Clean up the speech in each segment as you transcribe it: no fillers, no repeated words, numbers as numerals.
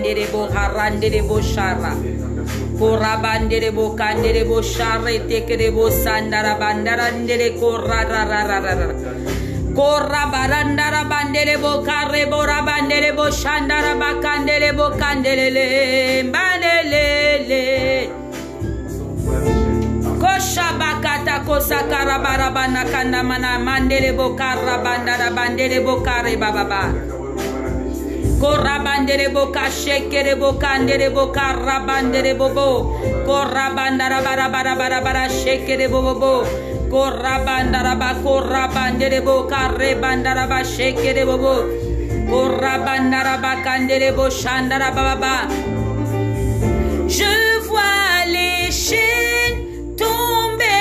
bandere bo harandere bo shara. Korabandere bo kandere bo share tekere bo sandara bandarandere korarararara. Korabarandara bandere bo kare bo rabandere bo shandara bakandere bo kandelele bandelele. Kosha bakata kosa karabarabana kandamana mandere bo karabandara bandere bo kare bababa. Korabandere boka shekere boka andere boka rabandere bobo. Korabandara bara bara bara bara shekere bobo. Korabandara ba korabandere boka rebandara ba shekere bobo. Korabandara ba kandere bo shandara baba. Je vois les chaînes tomber.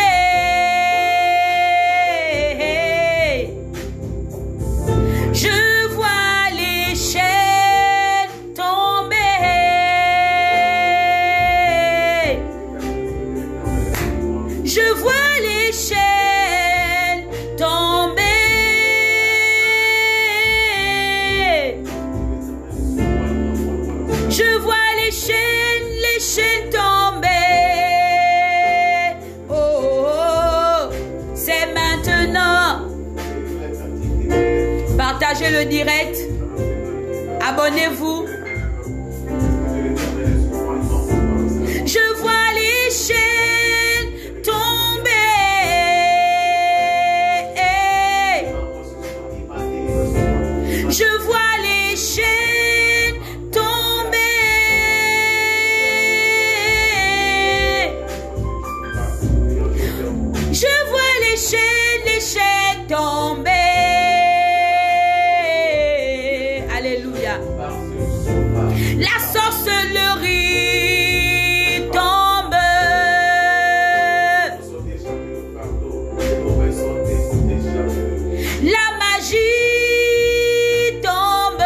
Je vois les chaînes tomber. Je vois les chaînes tomber. Je vois les chaînes tomber. Oh, oh, oh. C'est maintenant. Partagez le direct. Abonnez-vous. Je vois les chaînes tomber. Je vois les chaînes tomber. Je vois les chaînes tomber. Alléluia. La sorcellerie tombe. La magie tombe.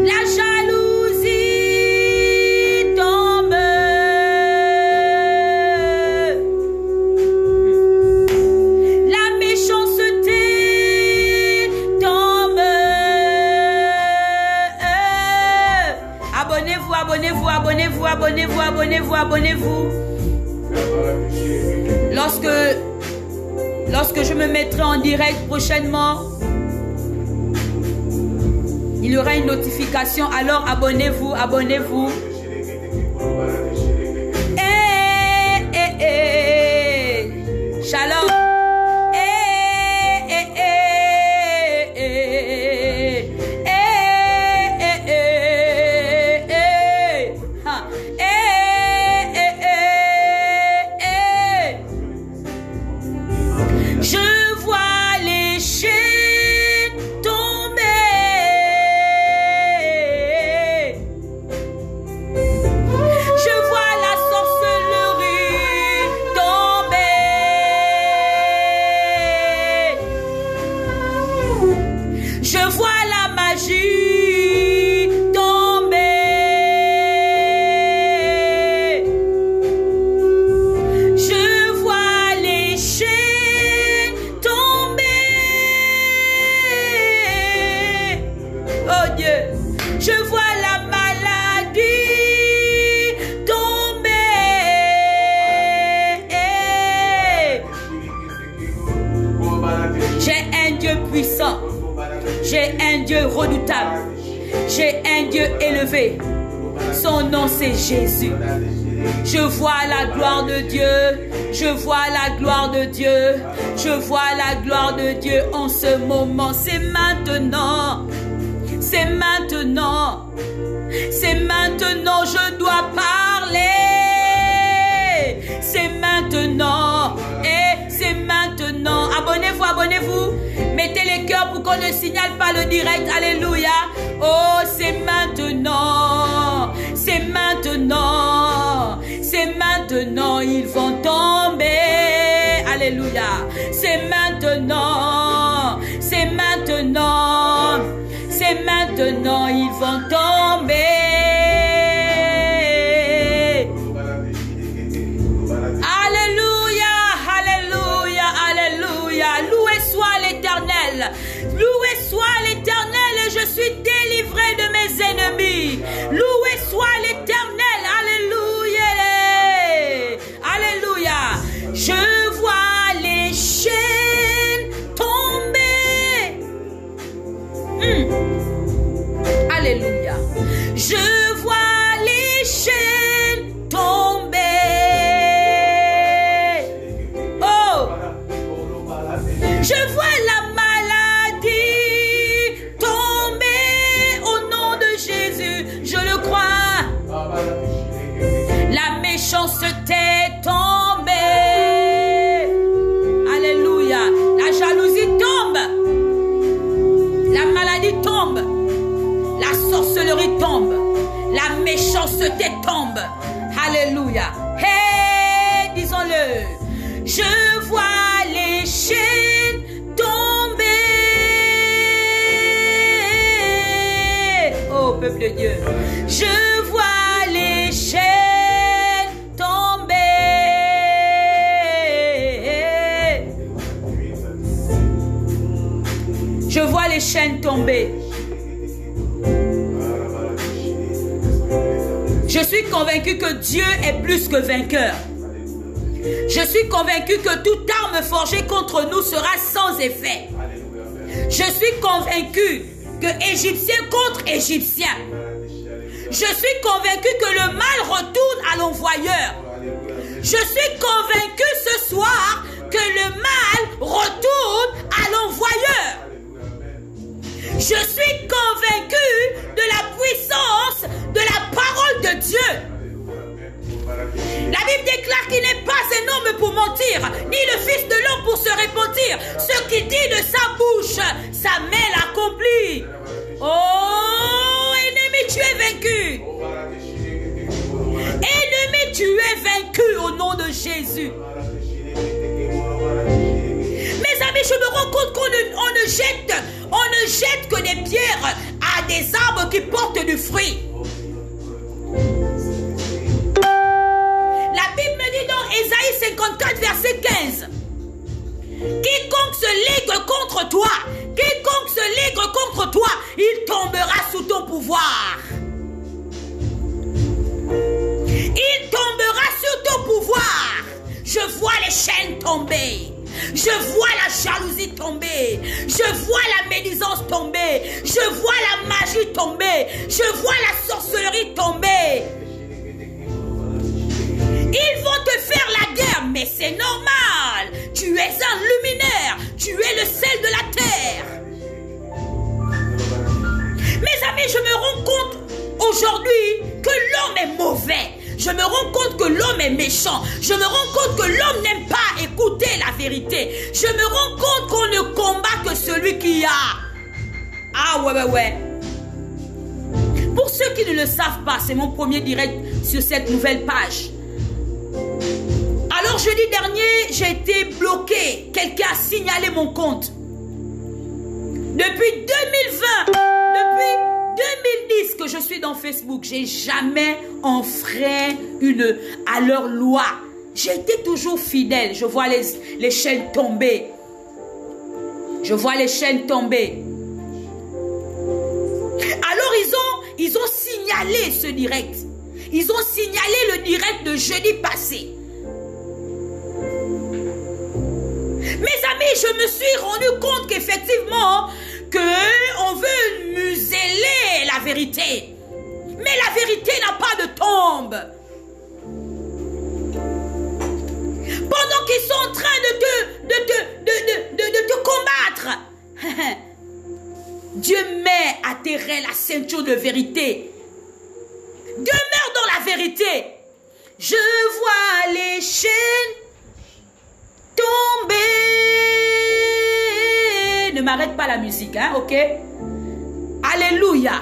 La jalousie tombe. La méchanceté tombe. Abonnez-vous, abonnez-vous, abonnez-vous, abonnez-vous, abonnez-vous, abonnez-vous. Lorsque je me mettrai en direct prochainement, il y aura une notification. Alors abonnez-vous, abonnez-vous. Shalom. Je vois les chaînes tomber. Je vois la sorcellerie tomber. Je vois la magie tomber. Je vois les chaînes tomber. Oh Dieu, je vois la maladie tomber. J'ai un Dieu puissant. J'ai un Dieu redoutable. J'ai un Dieu élevé. Son nom c'est Jésus. Je vois la gloire de Dieu. Je vois la gloire de Dieu. Je vois la gloire de Dieu en ce moment. C'est maintenant. C'est maintenant. C'est maintenant. Je dois parler. C'est maintenant. Et c'est maintenant. Abonnez-vous, abonnez-vous. Mettez les cœurs pour qu'on ne signale pas le direct. Alléluia. Oh, c'est maintenant. C'est maintenant. C'est maintenant. Ils vont tomber. Alléluia. C'est maintenant. C'est maintenant. C'est maintenant. Ils vont tomber. Alléluia. Alléluia. Alléluia. Loué soit l'Éternel. Loué soit l'Éternel et je suis délivré de mes ennemis. Loué soit l'Éternel. Alléluia. Alléluia. Je vois les chaînes tomber. Alléluia. Je vois les chaînes tomber. Oh. Je vois la maladie tomber au nom de Jésus. Je le crois. La méchanceté tombée. Alléluia. La jalousie tombe. La maladie tombe. La sorcellerie tombe. La méchanceté tombe. Alléluia. Hey, disons-le. Je vois les chaînes tomber. Oh, peuple de Dieu. Je vois les chaînes tomber. Je vois les chaînes tomber. Je suis convaincu que Dieu est plus que vainqueur. Je suis convaincu que toute arme forgée contre nous sera sans effet. Je suis convaincu que Égyptien contre Égyptien. Je suis convaincu que le mal retourne à l'envoyeur. Je suis convaincu ce soir que le mal retourne à l'envoyeur. Je suis convaincu de la puissance de la parole de Dieu. La Bible déclare qu'il n'est pas un homme pour mentir, ni le fils de l'homme pour se repentir. Ce qu'il dit de sa bouche, sa main l'accomplit. Oh, ennemi, tu es vaincu. Ennemi, tu es vaincu au nom de Jésus. Mes amis, je me rends compte qu'on ne jette que des pierres à des arbres qui portent du fruit. La Bible me dit dans Ésaïe 54, verset 15. Quiconque se ligue contre toi, quiconque se ligue contre toi, il tombera sous ton pouvoir. Il tombera sous ton pouvoir. Je vois les chaînes tomber. Je vois la jalousie tomber. Je vois la médisance tomber. Je vois la magie tomber. Je vois la sorcellerie tomber. Ils vont te faire la guerre, mais c'est normal. Tu es un luminaire. Tu es le sel de la terre. Mes amis, je me rends compte aujourd'hui que l'homme est mauvais. Je me rends compte que l'homme est méchant. Je me rends compte que l'homme n'aime pas écouter la vérité. Je me rends compte qu'on ne combat que celui qui a. Ah ouais. Pour ceux qui ne le savent pas, c'est mon premier direct sur cette nouvelle page. Alors jeudi dernier, j'ai été bloqué. Quelqu'un a signalé mon compte. Depuis 2020, depuis 2010 que je suis dans Facebook, j'ai jamais enfreint à leur loi. J'ai été toujours fidèle. Je vois les chaînes tomber. Je vois les chaînes tomber. Alors ils ont signalé ce direct. Ils ont signalé le direct de jeudi passé. Mes amis, je me suis rendu compte qu'effectivement, on veut museler la vérité. Mais la vérité n'a pas de tombe. Pendant qu'ils sont en train de te combattre, Dieu met à terre la ceinture de vérité. Demeure dans la vérité. Je vois les chaînes tomber. Ne m'arrête pas la musique, hein, ok? Alléluia.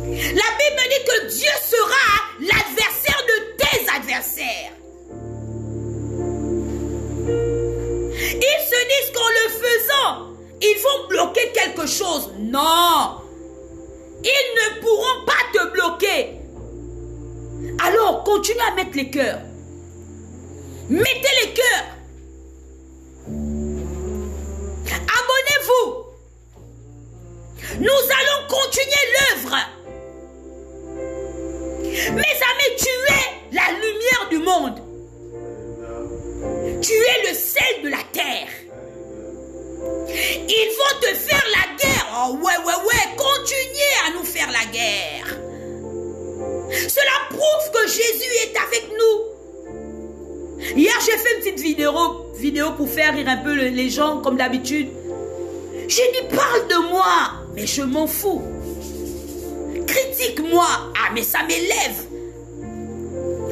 La Bible me dit que Dieu sera l'adversaire de tes adversaires. Ils se disent qu'en le faisant, ils vont bloquer quelque chose. Non. Ils ne pourront pas te bloquer. Alors, continue à mettre les cœurs. Mettez les cœurs. Abonnez-vous. Ils vont te faire la guerre. Oh ouais, continuez à nous faire la guerre. Cela prouve que Jésus est avec nous. Hier, j'ai fait une petite vidéo pour faire rire un peu les gens, comme d'habitude. J'ai dit, parle de moi, mais je m'en fous. Critique-moi, ah mais ça m'élève.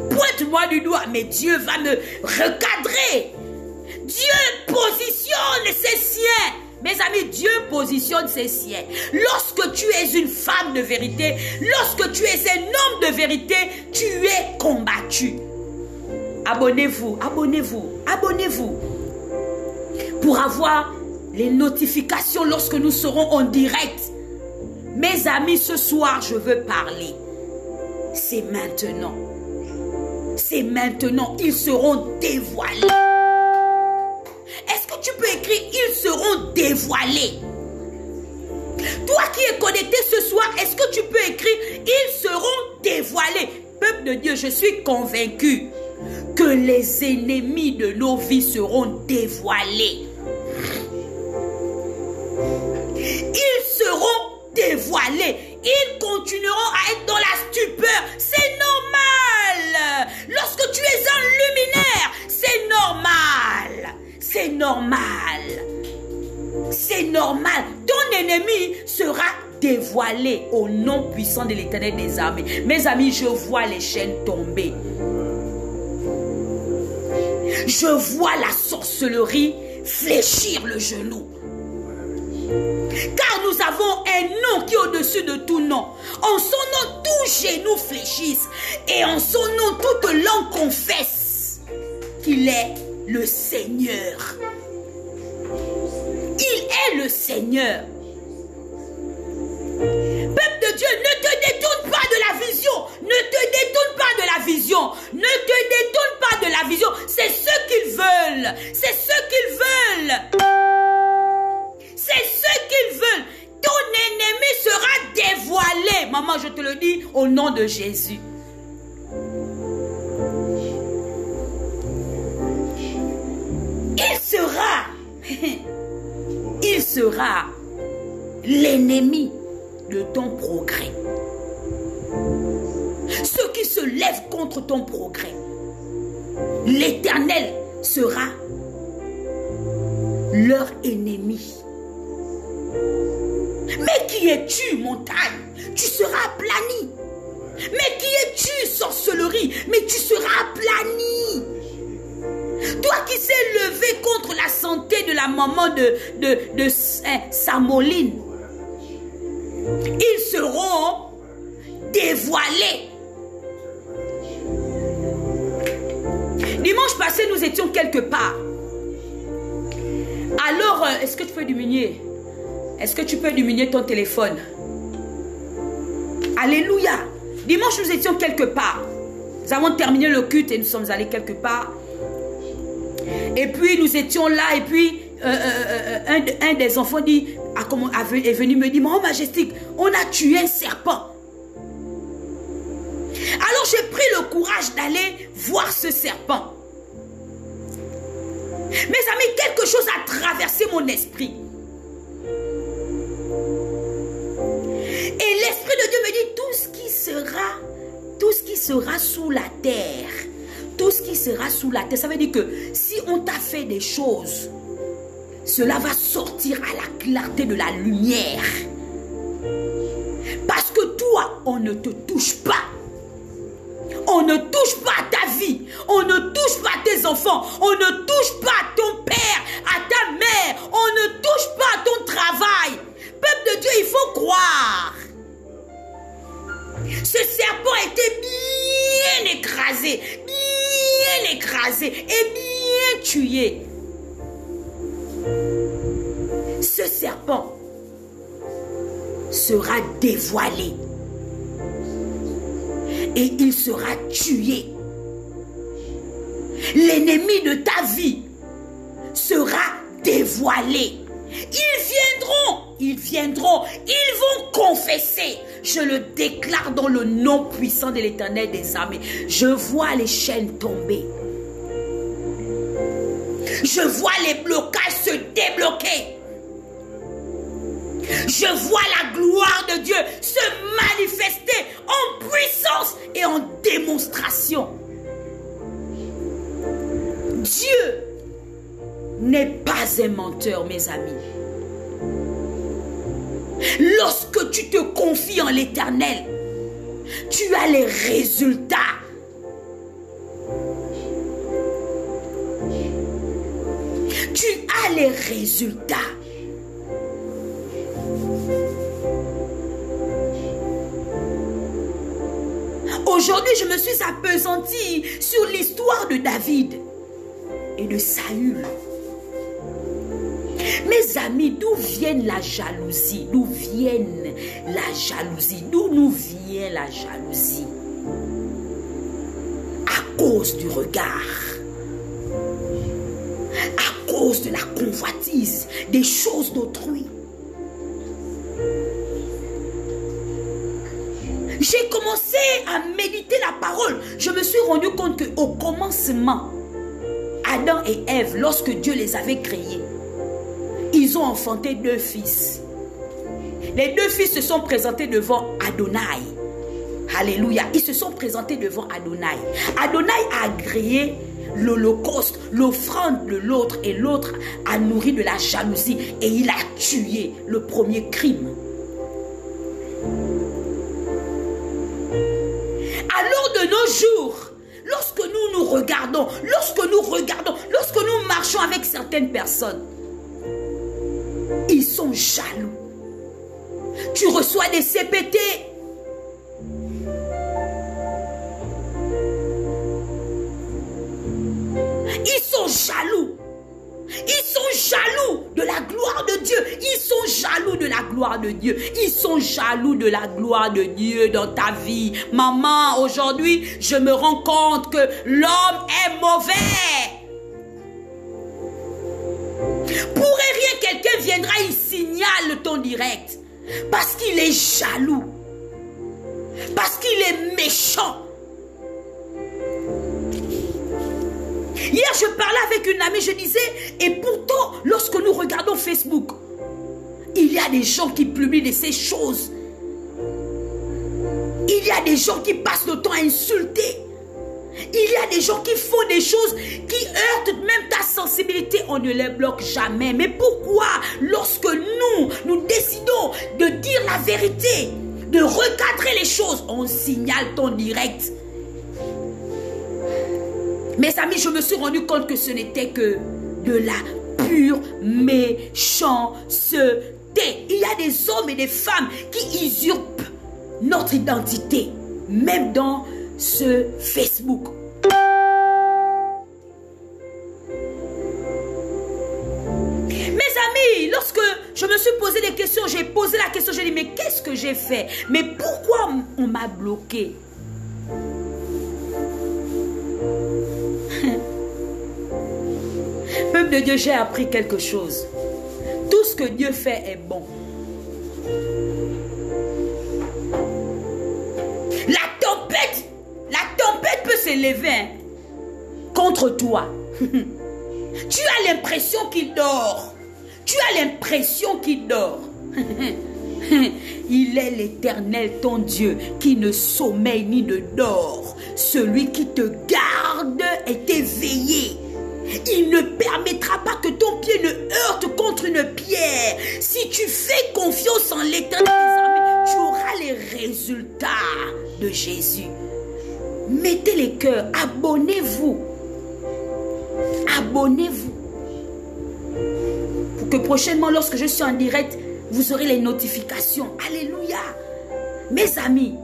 Pointe-moi du doigt, mais Dieu va me recadrer. Dieu positionne ses siens. Mes amis, Dieu positionne ses siens. Lorsque tu es une femme de vérité, lorsque tu es un homme de vérité, tu es combattu. Abonnez-vous, abonnez-vous, abonnez-vous. Pour avoir les notifications lorsque nous serons en direct. Mes amis, ce soir, je veux parler. C'est maintenant. C'est maintenant. Ils seront dévoilés. Est-ce que tu peux écrire « Ils seront dévoilés ». Toi qui es connecté ce soir, est-ce que tu peux écrire « Ils seront dévoilés ». Peuple de Dieu, je suis convaincu que les ennemis de nos vies seront dévoilés. Ils seront dévoilés. Ils continueront à être dans la stupeur. C'est normal. Lorsque tu es un luminaire, c'est normal. C'est normal. C'est normal. Ton ennemi sera dévoilé au nom puissant de l'Éternel des armées. Mes amis, je vois les chaînes tomber. Je vois la sorcellerie fléchir le genou. Car nous avons un nom qui est au-dessus de tout nom. En son nom, tout genou fléchisse. Et en son nom, toute langue confesse qu'il est le Seigneur. Il est le Seigneur. Peuple de Dieu, ne te détourne pas de la vision. Ne te détourne pas de la vision. Ne te détourne pas de la vision. C'est ce qu'ils veulent. C'est ce qu'ils veulent. C'est ce qu'ils veulent. Ton ennemi sera dévoilé. Maman, je te le dis au nom de Jésus. Il sera l'ennemi de ton progrès. Ceux qui se lèvent contre ton progrès, l'Éternel sera leur ennemi. Mais qui es-tu, montagne? Tu seras aplani. Mais qui es-tu, sorcellerie? Mais tu seras aplani. Toi qui s'est levé contre la santé de la maman de Samoline, ils seront dévoilés. Dimanche passé, nous étions quelque part. Alors, est-ce que tu peux diminuer? Est-ce que tu peux diminuer ton téléphone? Alléluia. Dimanche, nous étions quelque part. Nous avons terminé le culte et nous sommes allés quelque part. Et puis, nous étions là. Et puis, un des enfants est venu me dire, Maman Majestique, on a tué un serpent. Alors, j'ai pris le courage d'aller voir ce serpent. Mes amis, quelque chose a traversé mon esprit. Et l'Esprit de Dieu me dit, tout ce qui sera sous la terre, tout ce qui sera sous la terre, ça veut dire que si on t'a fait des choses, cela va sortir à la clarté de la lumière. Parce que toi, on ne te touche pas. On ne touche pas à ta vie. On ne touche pas à tes enfants. On ne touche pas à ton père, à ta mère. On ne touche pas à ton travail. Peuple de Dieu, il faut croire. Ce serpent était bien écrasé et bien tué. Ce serpent sera dévoilé et il sera tué. L'ennemi de ta vie sera dévoilé. Ils viendront, ils vont confesser. Je le déclare dans le nom puissant de l'Éternel des armées. Je vois les chaînes tomber. Je vois les blocages se débloquer. Je vois la gloire de Dieu se manifester en puissance et en démonstration. Dieu n'est pas un menteur, mes amis. Lorsque tu te confies en l'Éternel, tu as les résultats. Tu as les résultats. Aujourd'hui, je me suis appesantie sur l'histoire de David et de Saül. Mes amis, d'où vient la jalousie? D'où vient la jalousie? D'où nous vient la jalousie? À cause du regard. À cause de la convoitise des choses d'autrui. J'ai commencé à méditer la parole. Je me suis rendu compte qu'au commencement, Adam et Ève, lorsque Dieu les avait créés, ils ont enfanté 2 fils. Les 2 fils se sont présentés devant Adonai. Alléluia. Ils se sont présentés devant Adonai. Adonai a agréé l'holocauste, l'offrande de l'autre, et l'autre a nourri de la jalousie et il a tué, le premier crime. Alors de nos jours, lorsque nous regardons, lorsque nous marchons avec certaines personnes, ils sont jaloux. Tu reçois des CPT. Ils sont jaloux. Ils sont jaloux de la gloire de Dieu. Ils sont jaloux de la gloire de Dieu. Ils sont jaloux de la gloire de Dieu dans ta vie. Maman, aujourd'hui, je me rends compte que l'homme est mauvais. Pour rien, quelqu'un viendra, il signale ton direct. Parce qu'il est jaloux. Parce qu'il est méchant. Hier, je parlais avec une amie, je disais, et pourtant, lorsque nous regardons Facebook, il y a des gens qui publient de ces choses. Il y a des gens qui passent le temps à insulter. Il y a des gens qui font des choses qui heurtent même ta sensibilité. On ne les bloque jamais. Mais pourquoi, lorsque nous décidons de dire la vérité, de recadrer les choses, on signale ton direct? Mes amis, je me suis rendu compte que ce n'était que de la pure méchanceté. Il y a des hommes et des femmes qui usurpent notre identité, même dans ce Facebook. Mes amis, lorsque je me suis posé des questions, j'ai posé la question, j'ai dit, mais qu'est-ce que j'ai fait? Mais pourquoi on m'a bloqué? Peuple de Dieu, j'ai appris quelque chose. Tout ce que Dieu fait est bon. La tempête peut s'élever contre toi. Tu as l'impression qu'il dort. Tu as l'impression qu'il dort. Il est l'Éternel, ton Dieu, qui ne sommeille ni ne dort. Celui qui te garde est éveillé. Il ne permettra pas que ton pied ne heurte contre une pierre. Si tu fais confiance en l'Éternel des armées, tu auras les résultats de Jésus. Mettez les cœurs, abonnez-vous. Abonnez-vous. Pour que prochainement, lorsque je suis en direct, vous aurez les notifications. Alléluia. Mes amis,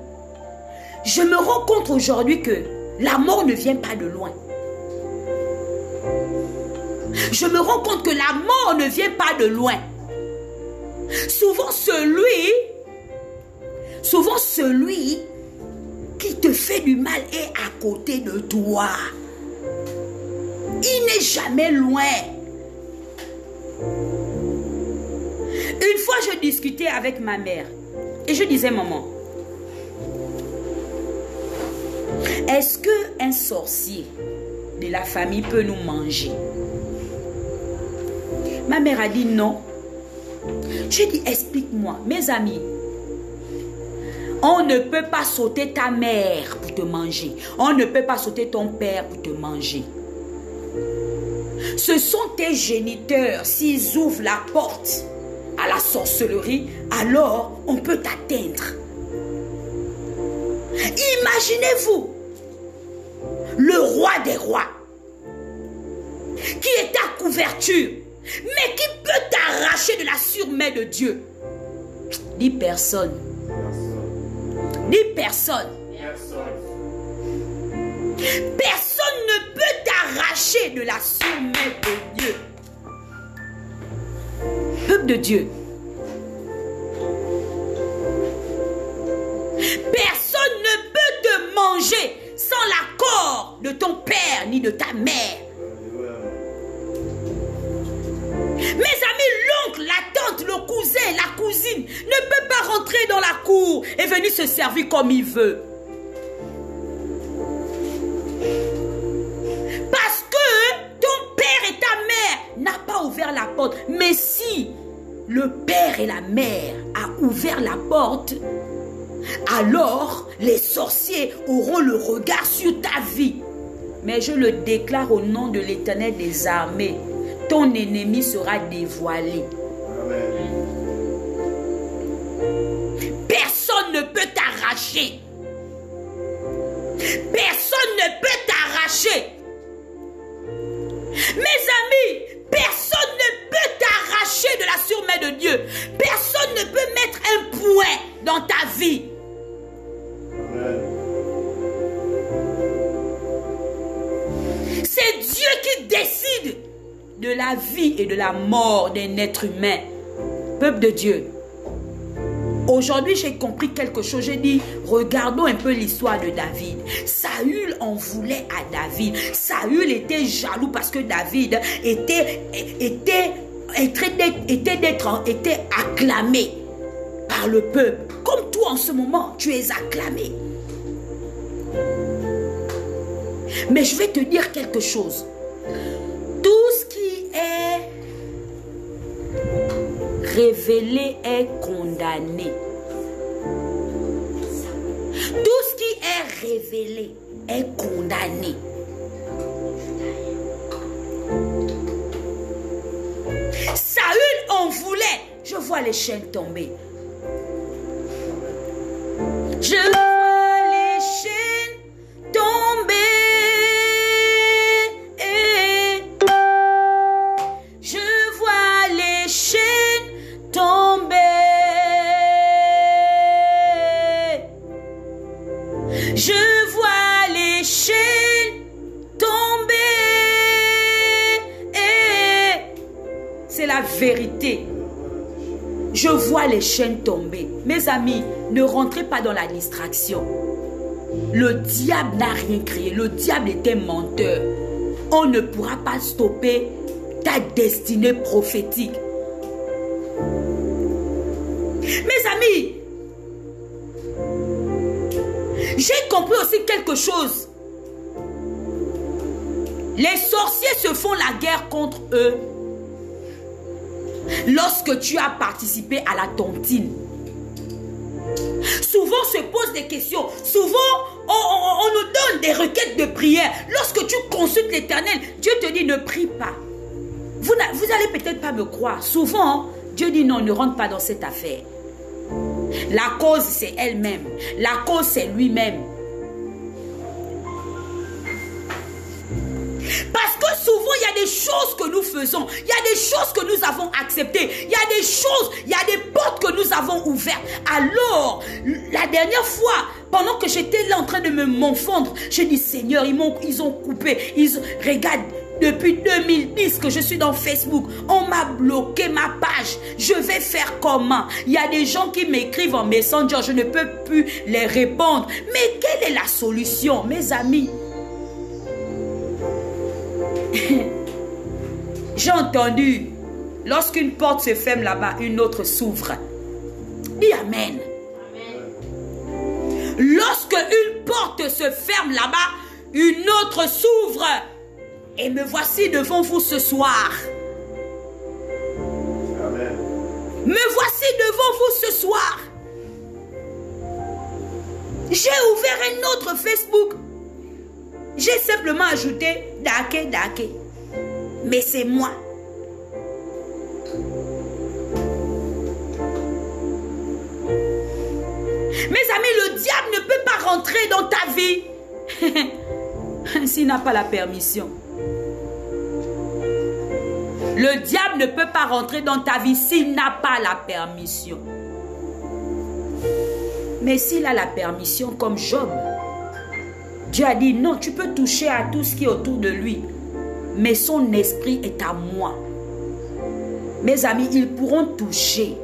je me rends compte aujourd'hui que la mort ne vient pas de loin. Je me rends compte que la mort ne vient pas de loin. Souvent celui qui te fait du mal est à côté de toi. Il n'est jamais loin. Une fois, je discutais avec ma mère et je disais, maman, est-ce qu'un sorcier de la famille peut nous manger? Ma mère a dit non. J'ai dit, explique-moi. Mes amis, on ne peut pas sauter ta mère pour te manger. On ne peut pas sauter ton père pour te manger. Ce sont tes géniteurs. S'ils ouvrent la porte à la sorcellerie, alors on peut t'atteindre. Imaginez-vous le roi des rois qui est ta couverture, mais qui peut t'arracher de la surmain de Dieu. Dis personne. Dis personne. Personne ne peut t'arracher de la surmain de Dieu. Peuple de Dieu. Personne ne peut te manger sans l'accord de ton père ni de ta mère. Mes amis, l'oncle, la tante, le cousin, la cousine ne peut pas rentrer dans la cour et venir se servir comme il veut. Parce que ton père et ta mère n'ont pas ouvert la porte. Mais si le père et la mère ont ouvert la porte, alors les sorciers auront le regard sur ta vie. Mais je le déclare au nom de l'Éternel des armées. Ton ennemi sera dévoilé. Amen. Personne ne peut t'arracher. Personne ne peut t'arracher. Mes amis, personne ne peut t'arracher de la surmain de Dieu. Personne ne peut mettre un point dans ta vie. Amen. C'est Dieu qui décide de la vie et de la mort d'un être humain. Peuple de Dieu. Aujourd'hui, j'ai compris quelque chose. J'ai dit, regardons un peu l'histoire de David. Saül en voulait à David. Saül était jaloux parce que David était acclamé par le peuple. Comme toi en ce moment, tu es acclamé. Mais je vais te dire quelque chose. Tout ce qui est révélé est condamné. Tout ce qui est révélé est condamné. Saül en voulait. Je vois les chaînes tomber. Je vois les chaînes tomber. Je vois les chaînes tomber. C'est la vérité. Je vois les chaînes tomber. Mes amis, ne rentrez pas dans la distraction. Le diable n'a rien créé. Le diable est un menteur. On ne pourra pas stopper ta destinée prophétique. Mes amis, j'ai compris aussi quelque chose. Les sorciers se font la guerre contre eux. Lorsque tu as participé à la tontine, souvent on se pose des questions. Souvent, on nous donne des requêtes de prière. Lorsque tu consultes l'Éternel, Dieu te dit ne prie pas. Vous allez peut-être pas me croire. Souvent, Dieu dit non, ne rentre pas dans cette affaire. La cause, c'est elle-même. La cause, c'est lui-même. Parce que souvent, il y a des choses que nous faisons. Il y a des choses que nous avons acceptées. Il y a des choses, il y a des portes que nous avons ouvertes. Alors, la dernière fois, pendant que j'étais là en train de me m'enfondre, j'ai dit, Seigneur, ils ont coupé. Regarde, depuis 2010 que je suis dans Facebook, on m'a bloqué ma page. Je vais faire comment? Il y a des gens qui m'écrivent en Messenger, je ne peux plus les répondre. Mais quelle est la solution, mes amis? J'ai entendu, lorsqu'une porte se ferme là-bas, une autre s'ouvre. Dis Amen. Amen. Lorsque une porte se ferme là-bas, une autre s'ouvre. Et me voici devant vous ce soir. Amen. devant vous ce soir. J'ai ouvert un autre Facebook. J'ai simplement ajouté Dake Dake. Mais c'est moi. Mes amis, le diable ne peut pas rentrer dans ta vie s'il n'a pas la permission. Le diable ne peut pas rentrer dans ta vie s'il n'a pas la permission. Mais s'il a la permission, comme Job, Dieu a dit non, tu peux toucher à tout ce qui est autour de lui, mais son esprit est à moi. Mes amis, ils pourront toucher,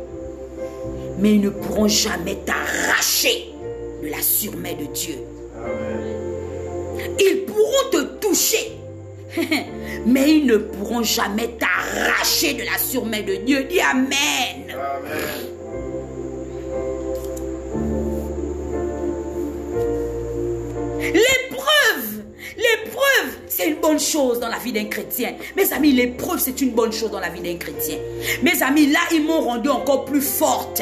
mais ils ne pourront jamais t'arracher de la surmain de Dieu. Ils pourront te toucher, mais ils ne pourront jamais t'arracher de la surmain de Dieu. Dis Amen. Amen. L'épreuve, c'est une bonne chose dans la vie d'un chrétien. Mes amis, l'épreuve, c'est une bonne chose dans la vie d'un chrétien. Mes amis, là, ils m'ont rendu encore plus forte.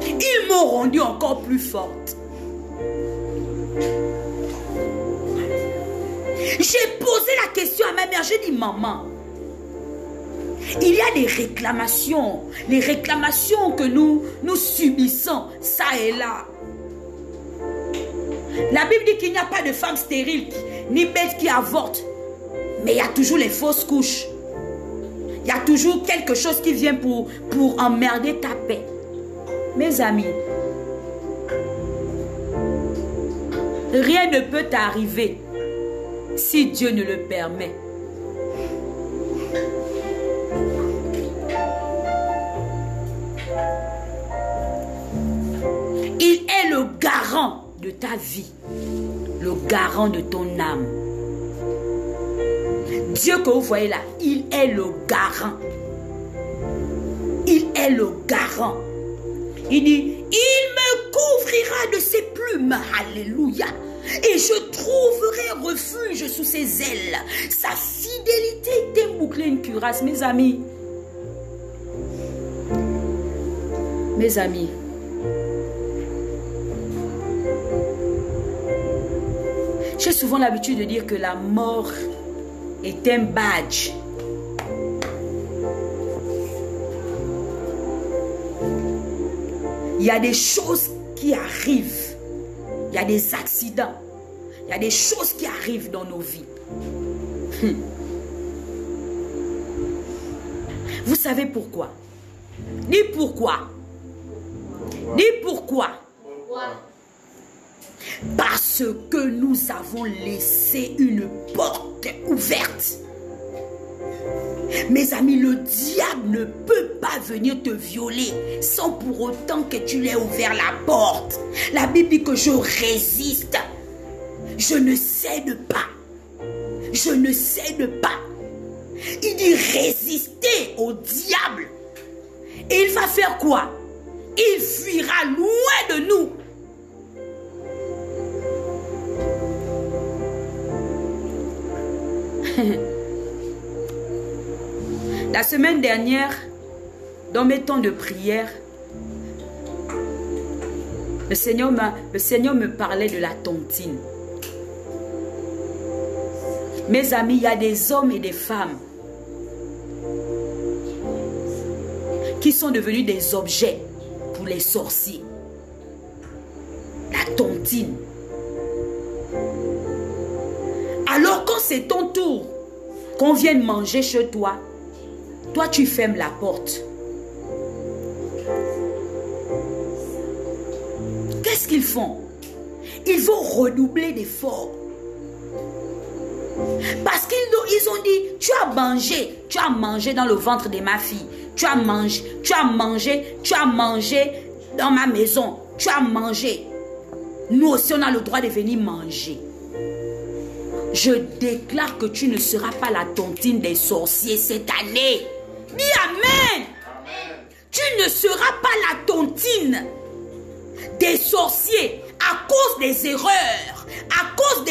Ils m'ont rendu encore plus forte. J'ai posé la question à ma mère. J'ai dit, maman, il y a des réclamations. Les réclamations que nous subissons, ça et là. La Bible dit qu'il n'y a pas de femme stérile ni bête qui avorte. Mais il y a toujours les fausses couches. Il y a toujours quelque chose qui vient pour emmerder ta paix. Mes amis, rien ne peut t'arriver si Dieu ne le permet. Il est le garant de ta vie, le garant de ton âme. Dieu que vous voyez là, il est le garant. Il est le garant. Il dit, il me couvrira de ses plumes, alléluia, et je trouverai refuge sous ses ailes. Sa fidélité est un bouclier, une cuirasse. Mes amis, j'ai souvent l'habitude de dire que la mort est un badge. Il y a des choses qui arrivent. Il y a des accidents. Il y a des choses qui arrivent dans nos vies. Vous savez pourquoi? Dis pourquoi. Dis pourquoi. Parce que nous avons laissé une porte ouverte. Mes amis, le diable ne peut pas venir te violer sans pour autant que tu l'aies ouvert la porte. La Bible dit que je résiste. Je ne cède pas. Je ne cède pas. Il dit résister au diable. Et il va faire quoi? Il fuira loin de nous. La semaine dernière, dans mes temps de prière, le Seigneur me parlait de la tontine. Mes amis, il y a des hommes et des femmes qui sont devenus des objets pour les sorciers. La tontine. Alors quand c'est ton tour, qu'on vienne manger chez toi, toi tu fermes la porte. Qu'est-ce qu'ils font? Ils vont redoubler d'efforts. Parce qu'ils ont dit, tu as mangé dans le ventre de ma fille. Tu as mangé dans ma maison. Tu as mangé. Nous aussi on a le droit de venir manger. Je déclare que tu ne seras pas la tontine des sorciers cette année. Dis Amen. Amen. Tu ne seras pas la tontine des sorciers à cause des erreurs. À cause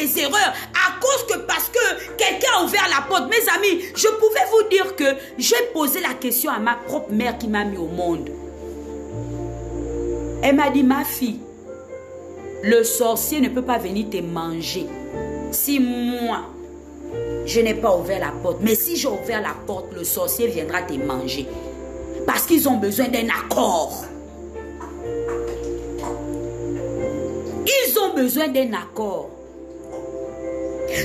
que parce parce que quelqu'un a ouvert la porte. Mes amis, je pouvais vous dire que j'ai posé la question à ma propre mère qui m'a mis au monde. Elle m'a dit, ma fille, le sorcier ne peut pas venir te manger si moi, je n'ai pas ouvert la porte. Mais si j'ai ouvert la porte, le sorcier viendra te manger. Parce qu'ils ont besoin d'un accord. Ils ont besoin d'un accord.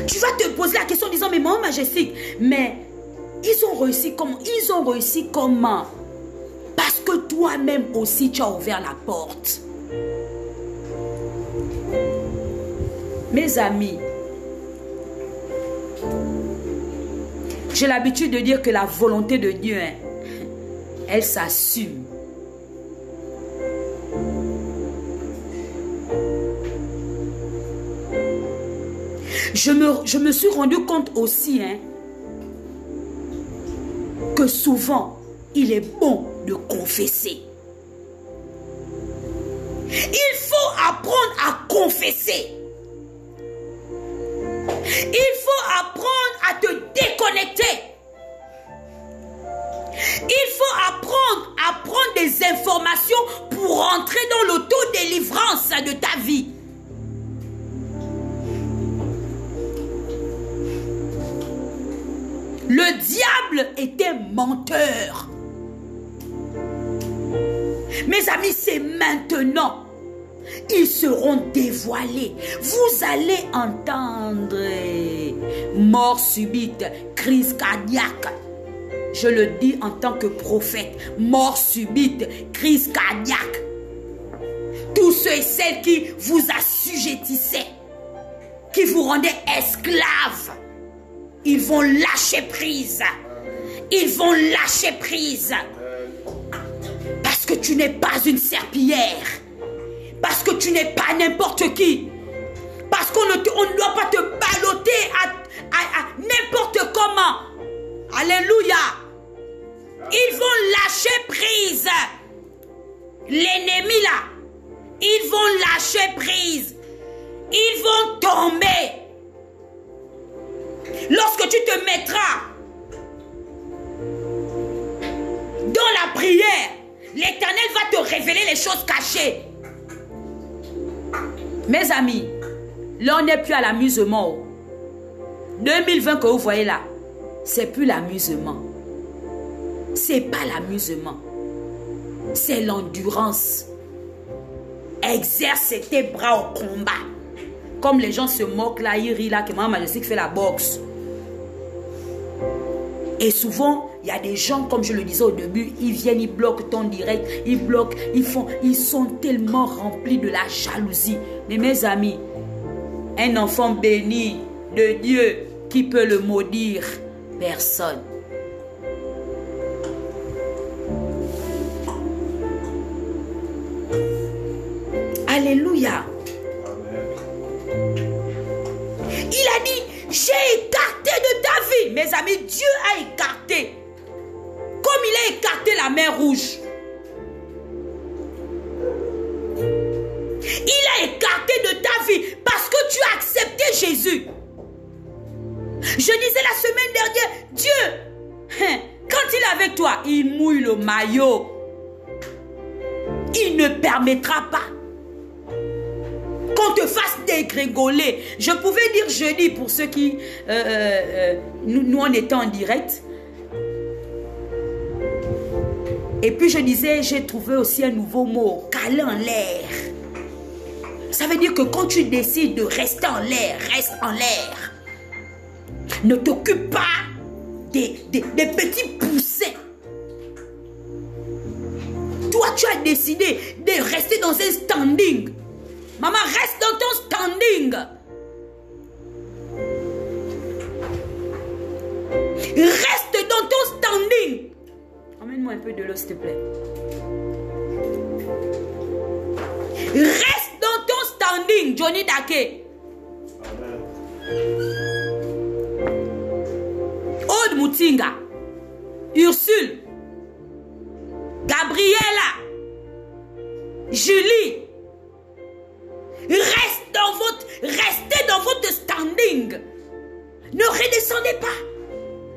Tu vas te poser la question en disant, mais maman Majestic, mais ils ont réussi comment? Ils ont réussi comment? Parce que toi-même aussi, tu as ouvert la porte. Mes amis, j'ai l'habitude de dire que la volonté de Dieu, hein, elle s'assume. Je me suis rendu compte aussi, hein, que souvent, il est bon de confesser. Il faut apprendre à confesser. Il faut apprendre à te déconnecter. Il faut apprendre à prendre des informations pour entrer dans l'autodélivrance de ta vie. Le diable était menteur. Mes amis, c'est maintenant. Ils seront dévoilés. Vous allez entendre mort subite, crise cardiaque. Je le dis en tant que prophète. Mort subite, crise cardiaque. Tous ceux et celles qui vous assujettissaient, qui vous rendaient esclaves, ils vont lâcher prise. Ils vont lâcher prise. Parce que tu n'es pas une serpillière. Parce que tu n'es pas n'importe qui. Parce qu'on ne doit pas te balloter à n'importe comment. Alléluia. Ils vont lâcher prise. L'ennemi là, ils vont lâcher prise. Ils vont tomber. Lorsque tu te mettras dans la prière, l'Éternel va te révéler les choses cachées. Mes amis, là on n'est plus à l'amusement. 2020 que vous voyez là, c'est plus l'amusement. C'est pas l'amusement. C'est l'endurance. Exerce tes bras au combat. Comme les gens se moquent là, ils rient là, que Maman Majestic fait la boxe. Et souvent, il y a des gens, comme je le disais au début, ils viennent, ils bloquent ton direct, ils bloquent, ils sont tellement remplis de la jalousie. Mais mes amis, un enfant béni de Dieu, qui peut le maudire? Personne. Alléluia. Il a dit, j'ai écarté de ta vie. Mes amis, Dieu a écarté. Comme il a écarté la mer Rouge. Il a écarté de ta vie parce que tu as accepté Jésus. Je disais la semaine dernière, Dieu, quand il est avec toi, il mouille le maillot. Il ne permettra pas qu'on te fasse dégringoler. Je pouvais dire jeudi pour ceux qui... nous on était en direct. Et puis je disais, j'ai trouvé aussi un nouveau mot, caler en l'air. Ça veut dire que quand tu décides de rester en l'air, reste en l'air. Ne t'occupe pas des petits poussins. Toi, tu as décidé de rester dans un standing. Maman, reste dans ton standing. Reste dans ton standing. Emmène-moi un peu de l'eau, s'il te plaît. Reste dans ton standing, Johnny Dake. Aude Moutinga, Ursule, Gabriela, Julie, restez dans votre standing. Ne redescendez pas.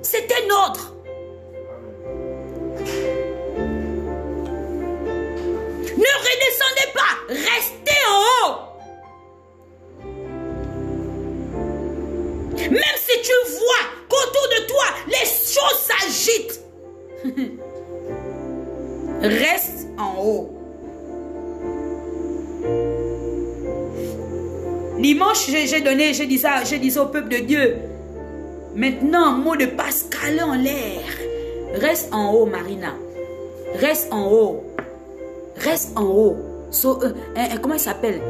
C'est un ordre. Ne redescendez pas. Restez en haut. Même si tu vois qu'autour de toi, les choses s'agitent. Reste en haut. Dimanche, j'ai dit ça au peuple de Dieu. Maintenant, mot de Pascal en l'air. Reste en haut, Marina. Reste en haut. Reste en haut. Comment elle s'appelle?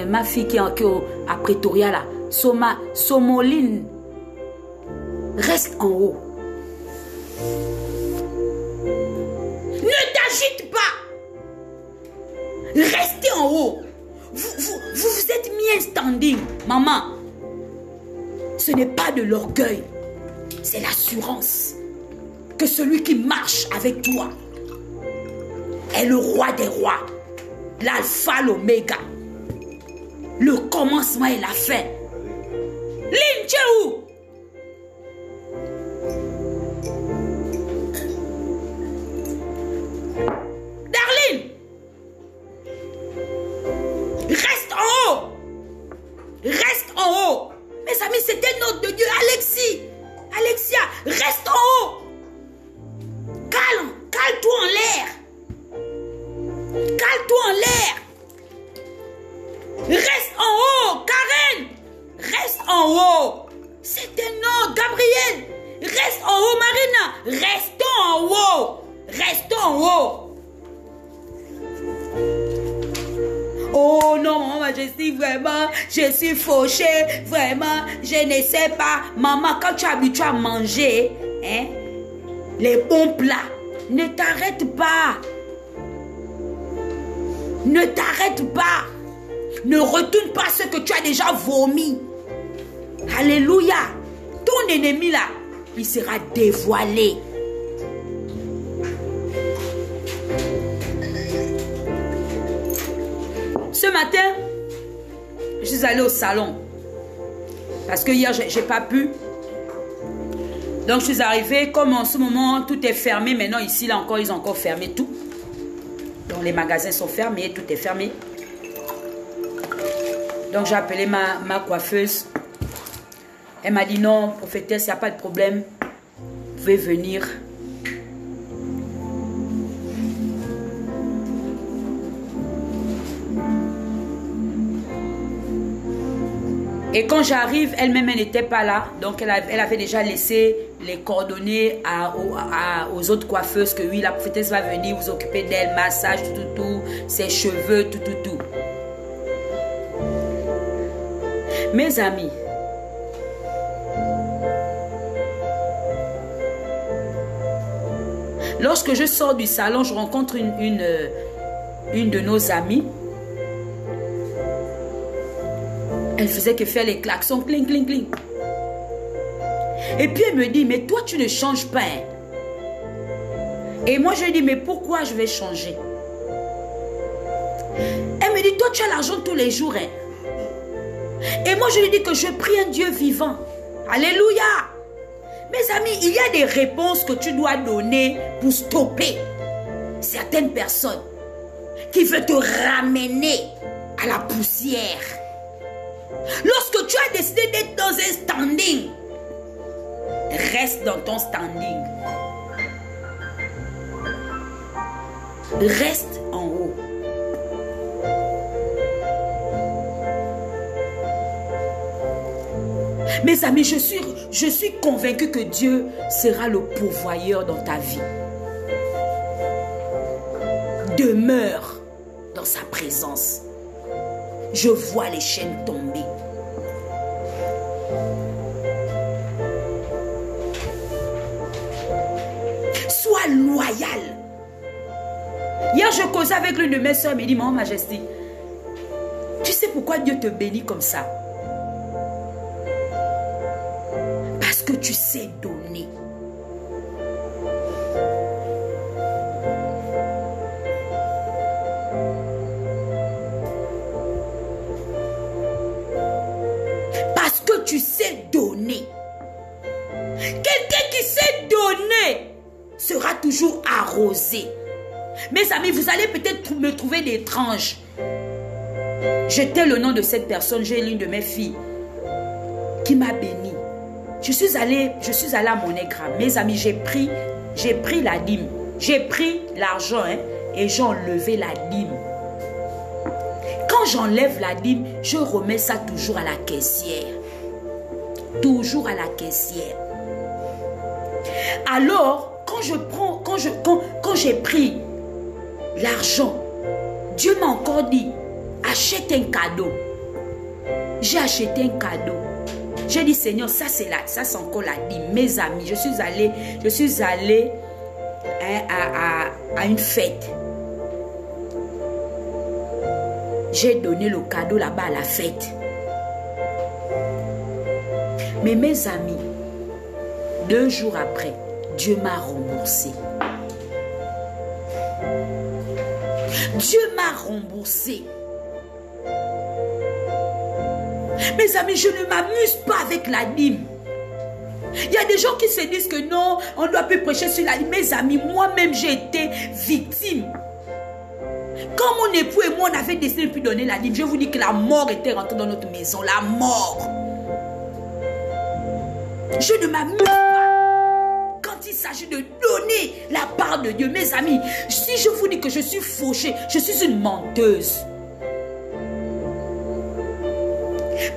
Ma fille qui est à Pretoria là. Somoline. Reste en haut. Ne t'agite pas. Restez en haut. Vous êtes mis un standing. Maman, ce n'est pas de l'orgueil. C'est l'assurance que celui qui marche avec toi est le roi des rois. L'alpha, l'oméga. Le commencement et la fin. Lynn, tu es où? Darlene, reste en haut. Reste en haut. Mes amis, c'est un ordre de Dieu. Alexia, reste en haut. Cale-toi en l'air. Cale-toi en l'air. Reste en haut. Karen, reste en haut. C'est un ordre. Gabriel, reste en haut. Marina, restons en haut. Restons en haut. Oh non, Majesté, vraiment, je suis fauchée, vraiment, je ne sais pas. Maman, quand tu es habitué à manger, hein, les bons plats, ne t'arrête pas. Ne t'arrête pas. Ne retourne pas ce que tu as déjà vomi. Alléluia. Ton ennemi là, il sera dévoilé. Ce matin, je suis allée au salon. Parce que hier, je n'ai pas pu. Donc, je suis arrivée. Comme en ce moment, tout est fermé. Maintenant, ici, là encore, ils ont encore fermé tout. Donc, les magasins sont fermés. Tout est fermé. Donc, j'ai appelé ma coiffeuse. Elle m'a dit non, prophétesse, il n'y a pas de problème. Vous pouvez venir. Et quand j'arrive, elle-même, elle n'était pas là. Donc, elle avait déjà laissé les coordonnées aux autres coiffeuses que oui, la prophétesse va venir vous occuper d'elle, massage, tout, ses cheveux, tout. Mes amis, lorsque je sors du salon, je rencontre une de nos amies. Elle faisait que faire les klaxons, cling, cling, cling. Et puis elle me dit, mais toi tu ne changes pas. Hein? Et moi je lui dis, mais pourquoi je vais changer? Elle me dit, toi tu as l'argent tous les jours. Hein? Et moi je lui dis que je prie un Dieu vivant. Alléluia. Mes amis, il y a des réponses que tu dois donner pour stopper certaines personnes qui veulent te ramener à la poussière. Lorsque tu as décidé d'être dans un standing, reste dans ton standing. Reste en haut. Mes amis, je suis convaincu que Dieu sera le pourvoyeur dans ta vie. Demeure dans sa présence. Je vois les chaînes tomber. Sois loyal. Hier, je causais avec l'une de mes soeurs, elle me dit, Maman Majesté, tu sais pourquoi Dieu te bénit comme ça? Parce que tu sais donner. Parce que tu sais donner. toujours arrosé. Mes amis, vous allez peut-être me trouver d'étrange. Je tais le nom de cette personne. J'ai l'une de mes filles qui m'a béni. Je suis allée à Monégram. Mes amis, j'ai pris la dîme. J'ai pris l'argent et j'ai enlevé la dîme. Quand j'enlève la dîme, je remets ça toujours à la caissière. Toujours à la caissière. Alors, quand j'ai pris l'argent, Dieu m'a encore dit, achète un cadeau. J'ai acheté un cadeau. J'ai dit, Seigneur, ça c'est encore la dîme. Mes amis, je suis allée à une fête. J'ai donné le cadeau là-bas à la fête. Mais mes amis, 2 jours après, Dieu m'a remboursé. Dieu m'a remboursé. Mes amis, je ne m'amuse pas avec la dîme. Il y a des gens qui se disent que non, on ne doit plus prêcher sur la dîme. Mes amis, moi-même, j'ai été victime. Quand mon époux et moi, on avait décidé de ne plus donner la dîme, je vous dis que la mort était rentrée dans notre maison. La mort. Je ne m'amuse pas quand il s'agit de donner la part de Dieu. Mes amis, si je vous dis que je suis fauchée, je suis une menteuse.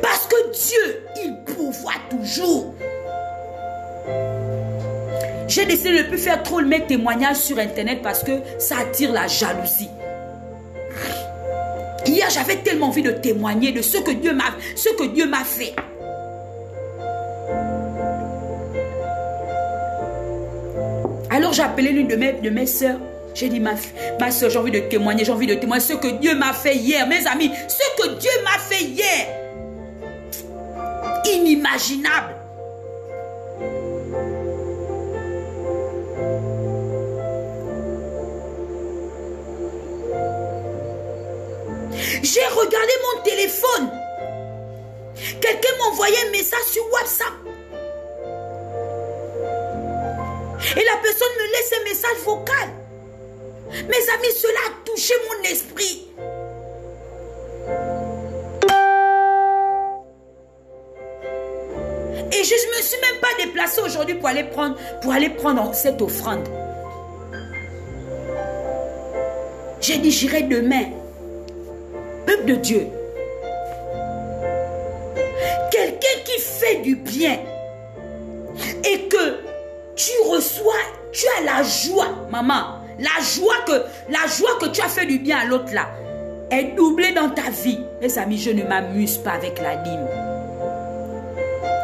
Parce que Dieu, il pourvoit toujours. J'ai décidé de ne plus faire trop mes témoignages sur Internet parce que ça attire la jalousie. Hier, j'avais tellement envie de témoigner de ce que Dieu m'a fait. Alors j'ai appelé l'une de mes soeurs. J'ai dit, ma soeur, j'ai envie de témoigner, ce que Dieu m'a fait hier. Mes amis, ce que Dieu m'a fait hier. Inimaginable. J'ai regardé mon téléphone. Quelqu'un m'a envoyé un message sur WhatsApp. Et la personne me laisse un message vocal. Mes amis, cela a touché mon esprit. Et je ne me suis même pas déplacée aujourd'hui pour aller prendre cette offrande. J'ai dit, j'irai demain. Peuple de Dieu. Quelqu'un qui fait du bien et que tu reçois, tu as la joie, maman. La joie que tu as fait du bien à l'autre là est doublée dans ta vie. Mes amis, je ne m'amuse pas avec la dîme.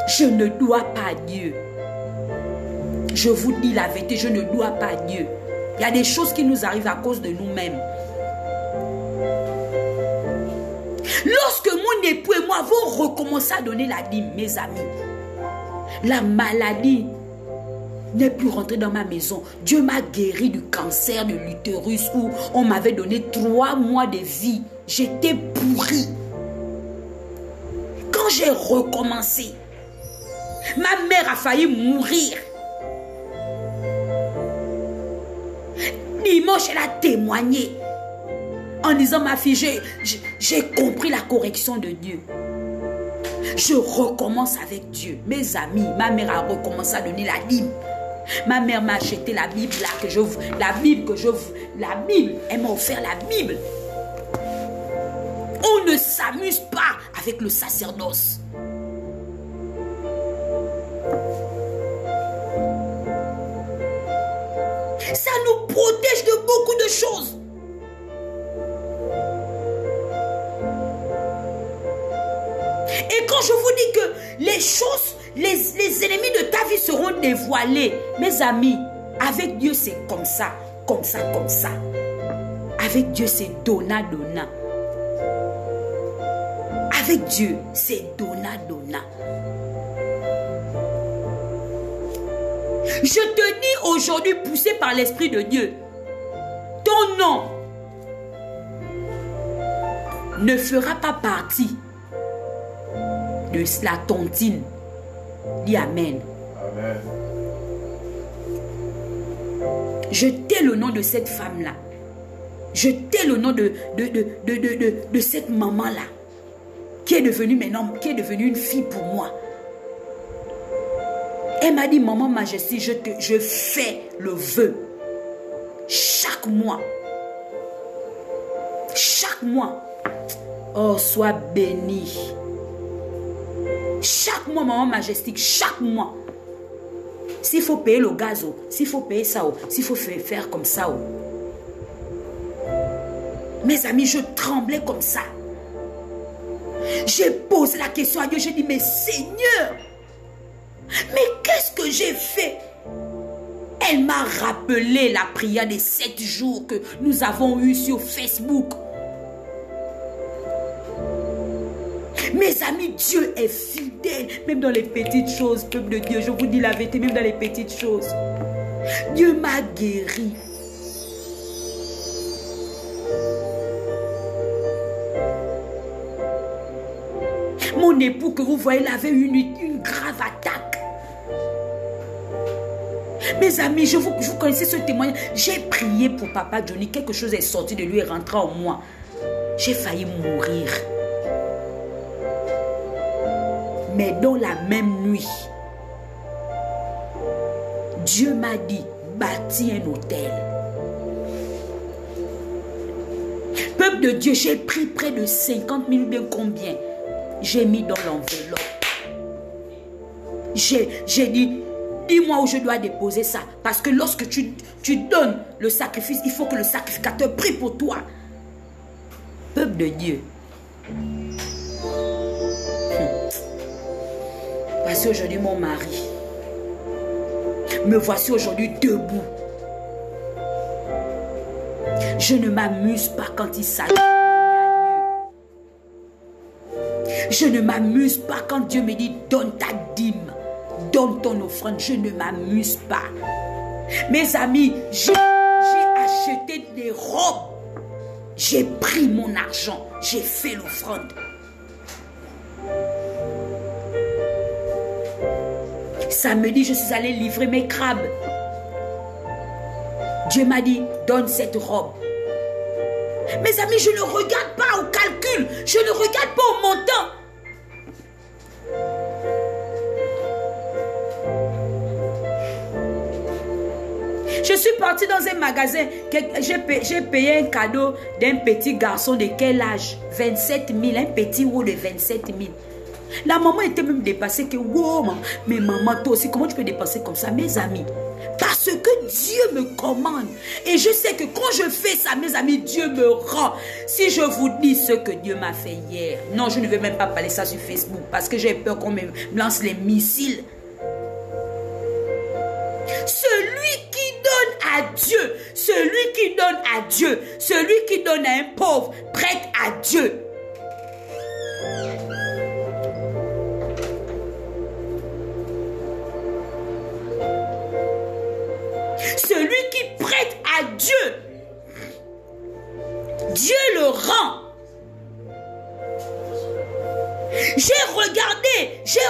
Je ne dois pas à Dieu. Je vous dis la vérité, je ne dois pas à Dieu. Il y a des choses qui nous arrivent à cause de nous-mêmes. Lorsque mon époux et moi avons recommencé à donner la dîme, mes amis, la maladie n'est plus rentrée dans ma maison. Dieu m'a guéri du cancer de l'utérus où on m'avait donné 3 mois de vie. J'étais pourrie. Quand j'ai recommencé, ma mère a failli mourir. Dimanche, elle a témoigné en disant, ma fille, j'ai compris la correction de Dieu. Je recommence avec Dieu. Mes amis, ma mère a recommencé à donner la dîme. Ma mère m'a acheté la Bible là la Bible, elle m'a offert la Bible. On ne s'amuse pas avec le sacerdoce. Ça nous protège de beaucoup de choses. Et quand je vous dis que les choses, les ennemis de ta vie seront dévoilés, mes amis, avec Dieu c'est comme ça, comme ça, comme ça. Avec Dieu c'est donna, donna. Avec Dieu c'est donna, donna. Je te dis aujourd'hui, poussé par l'Esprit de Dieu, ton nom ne fera pas partie de la tontine. Dis Amen. Amen. Je tais le nom de cette femme-là. Je tais le nom de cette maman-là. Qui est devenue maintenant, qui est devenue une fille pour moi. Elle m'a dit, maman Majesté, je fais le vœu. Chaque mois. Chaque mois. Oh, sois béni. Chaque mois, maman Majestique, chaque mois. S'il faut payer le gaz, s'il faut payer ça, s'il faut faire comme ça. Mes amis, je tremblais comme ça. J'ai posé la question à Dieu, j'ai dit, mais Seigneur, mais qu'est-ce que j'ai fait? Elle m'a rappelé la prière des 7 jours que nous avons eue sur Facebook. Mes amis, Dieu est fidèle, même dans les petites choses, peuple de Dieu. Je vous dis la vérité, même dans les petites choses. Dieu m'a guéri. Mon époux que vous voyez, il avait eu une grave attaque. Mes amis, vous connaissez ce témoignage. J'ai prié pour Papa Johnny. Quelque chose est sorti de lui et rentré en moi. J'ai failli mourir. Mais dans la même nuit, Dieu m'a dit, bâtis un hôtel. Peuple de Dieu, j'ai pris près de 50 000, bien combien? J'ai mis dans l'enveloppe. J'ai dit, dis-moi où je dois déposer ça. Parce que lorsque tu donnes le sacrifice, il faut que le sacrificateur prie pour toi. Peuple de Dieu. Voici aujourd'hui mon mari. Me voici aujourd'hui debout. Je ne m'amuse pas quand il s'agit de donner à Dieu. Je ne m'amuse pas quand Dieu me dit donne ta dîme, donne ton offrande. Je ne m'amuse pas. Mes amis, j'ai acheté des robes. J'ai pris mon argent. J'ai fait l'offrande. Samedi, je suis allée livrer mes crabes. Dieu m'a dit, donne cette robe. Mes amis, je ne regarde pas au calcul. Je ne regarde pas au montant. Je suis partie dans un magasin. J'ai payé un cadeau d'un petit garçon de quel âge? 27 000. Un petit haut de 27 000. La maman était même dépassée que, wow, mais maman, toi aussi, comment tu peux dépasser comme ça, mes amis? Parce que Dieu me commande. Et je sais que quand je fais ça, mes amis, Dieu me rend. Si je vous dis ce que Dieu m'a fait hier, non, je ne vais même pas parler ça sur Facebook parce que j'ai peur qu'on me lance les missiles. Celui qui donne à Dieu, celui qui donne à Dieu, celui qui donne à un pauvre, prête à Dieu. Celui qui prête à Dieu, Dieu le rend. J'ai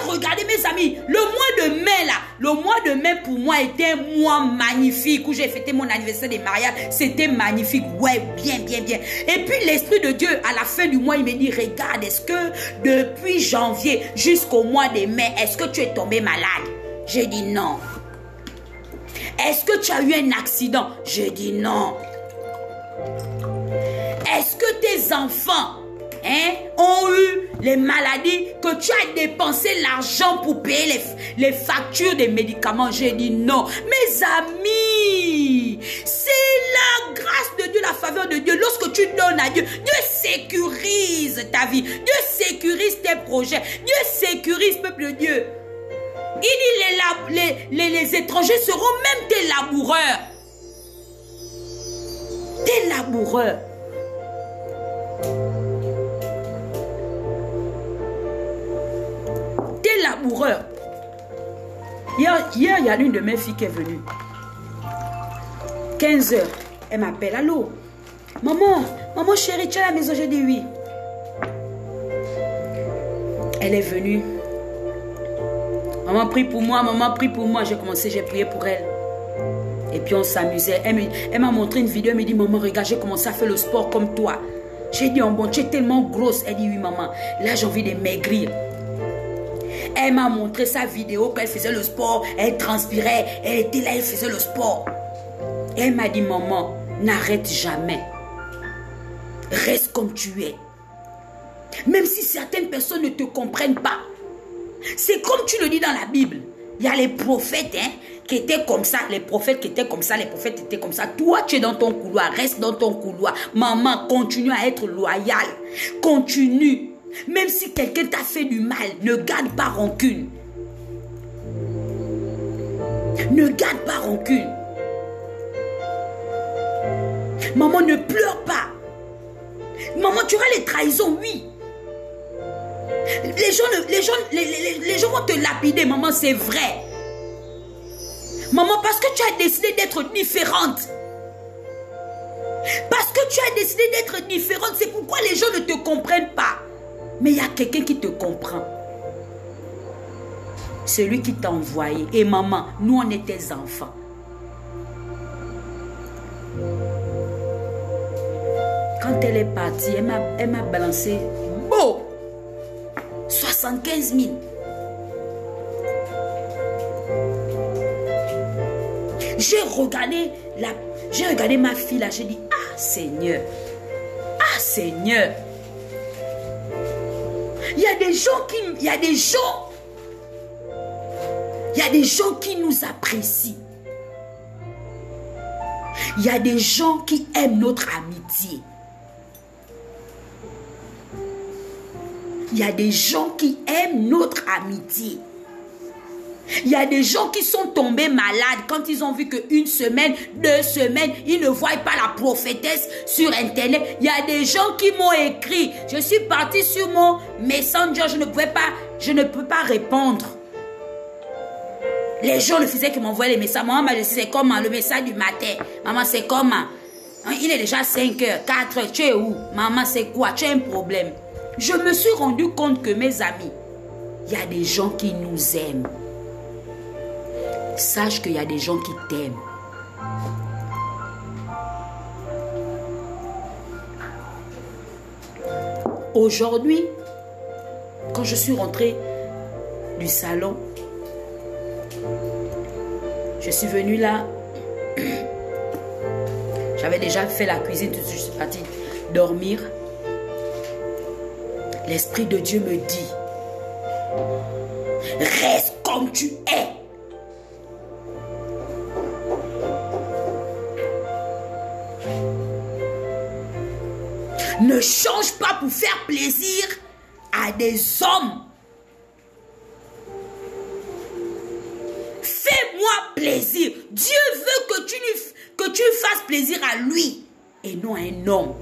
regardé mes amis, le mois de mai là, le mois de mai pour moi était un mois magnifique où j'ai fêté mon anniversaire de mariage, c'était magnifique, ouais, bien. Et puis l'Esprit de Dieu, à la fin du mois, il me dit, regarde, est-ce que depuis janvier jusqu'au mois de mai, est-ce que tu es tombé malade? J'ai dit non. Est-ce que tu as eu un accident? J'ai dit non. Est-ce que tes enfants ont eu les maladies que tu as dépensé l'argent pour payer les factures des médicaments? J'ai dit non. Mes amis, c'est la grâce de Dieu, la faveur de Dieu. Lorsque tu donnes à Dieu, Dieu sécurise ta vie. Dieu sécurise tes projets. Dieu sécurise, peuple de Dieu. Il dit les étrangers seront même tes laboureurs. Tes laboureurs. Tes laboureurs. Hier, il y a une de mes filles qui est venue. 15 h. Elle m'appelle. Allô? Maman chérie, tu es à la maison? J'ai dit oui. Elle est venue. Maman prie pour moi, maman prie pour moi. J'ai prié pour elle. Et puis on s'amusait. Elle m'a montré une vidéo. Elle me dit, maman, regarde, j'ai commencé à faire le sport comme toi. J'ai dit, oh bon, tu es tellement grosse. Elle dit, oui, maman. Là, j'ai envie de maigrir. Elle m'a montré sa vidéo quand elle faisait le sport. Elle transpirait. Elle était là, elle faisait le sport. Et elle m'a dit, maman, n'arrête jamais. Reste comme tu es. Même si certaines personnes ne te comprennent pas. C'est comme tu le dis dans la Bible. Il y a les prophètes qui étaient comme ça. Les prophètes qui étaient comme ça. Les prophètes étaient comme ça. Toi, tu es dans ton couloir. Reste dans ton couloir. Maman, continue à être loyale. Continue. Même si quelqu'un t'a fait du mal, ne garde pas rancune. Ne garde pas rancune. Maman, ne pleure pas. Maman, tu auras les trahisons, oui. Les gens vont te lapider, maman, c'est vrai. Maman, parce que tu as décidé d'être différente. Parce que tu as décidé d'être différente, c'est pourquoi les gens ne te comprennent pas. Mais il y a quelqu'un qui te comprend. Celui qui t'a envoyé. Et maman, nous on est tes enfants. Quand elle est partie, elle m'a balancé beau 75 000. J'ai regardé ma fille là, j'ai dit, ah Seigneur, ah Seigneur. Il y a des gens qui nous apprécient. Il y a des gens qui aiment notre amitié. Il y a des gens qui aiment notre amitié. Il y a des gens qui sont tombés malades quand ils ont vu qu'une semaine, 2 semaines, ils ne voient pas la prophétesse sur Internet. Il y a des gens qui m'ont écrit. Je suis partie sur mon Messenger, je ne peux pas répondre. Les gens ne faisaient que m'envoyer les messages. Maman, c'est comment le message du matin? Maman, c'est comment? Il est déjà 5 heures, 4 heures. Tu es où? Maman, c'est quoi? Tu as un problème? Je me suis rendu compte que mes amis, il y a des gens qui nous aiment. Sache qu'il y a des gens qui t'aiment. Aujourd'hui, quand je suis rentrée du salon, je suis venue là. J'avais déjà fait la cuisine, je suis partie dormir. L'Esprit de Dieu me dit, reste comme tu es. Ne change pas pour faire plaisir à des hommes. Fais-moi plaisir. Dieu veut que tu fasses plaisir à lui et non à un homme.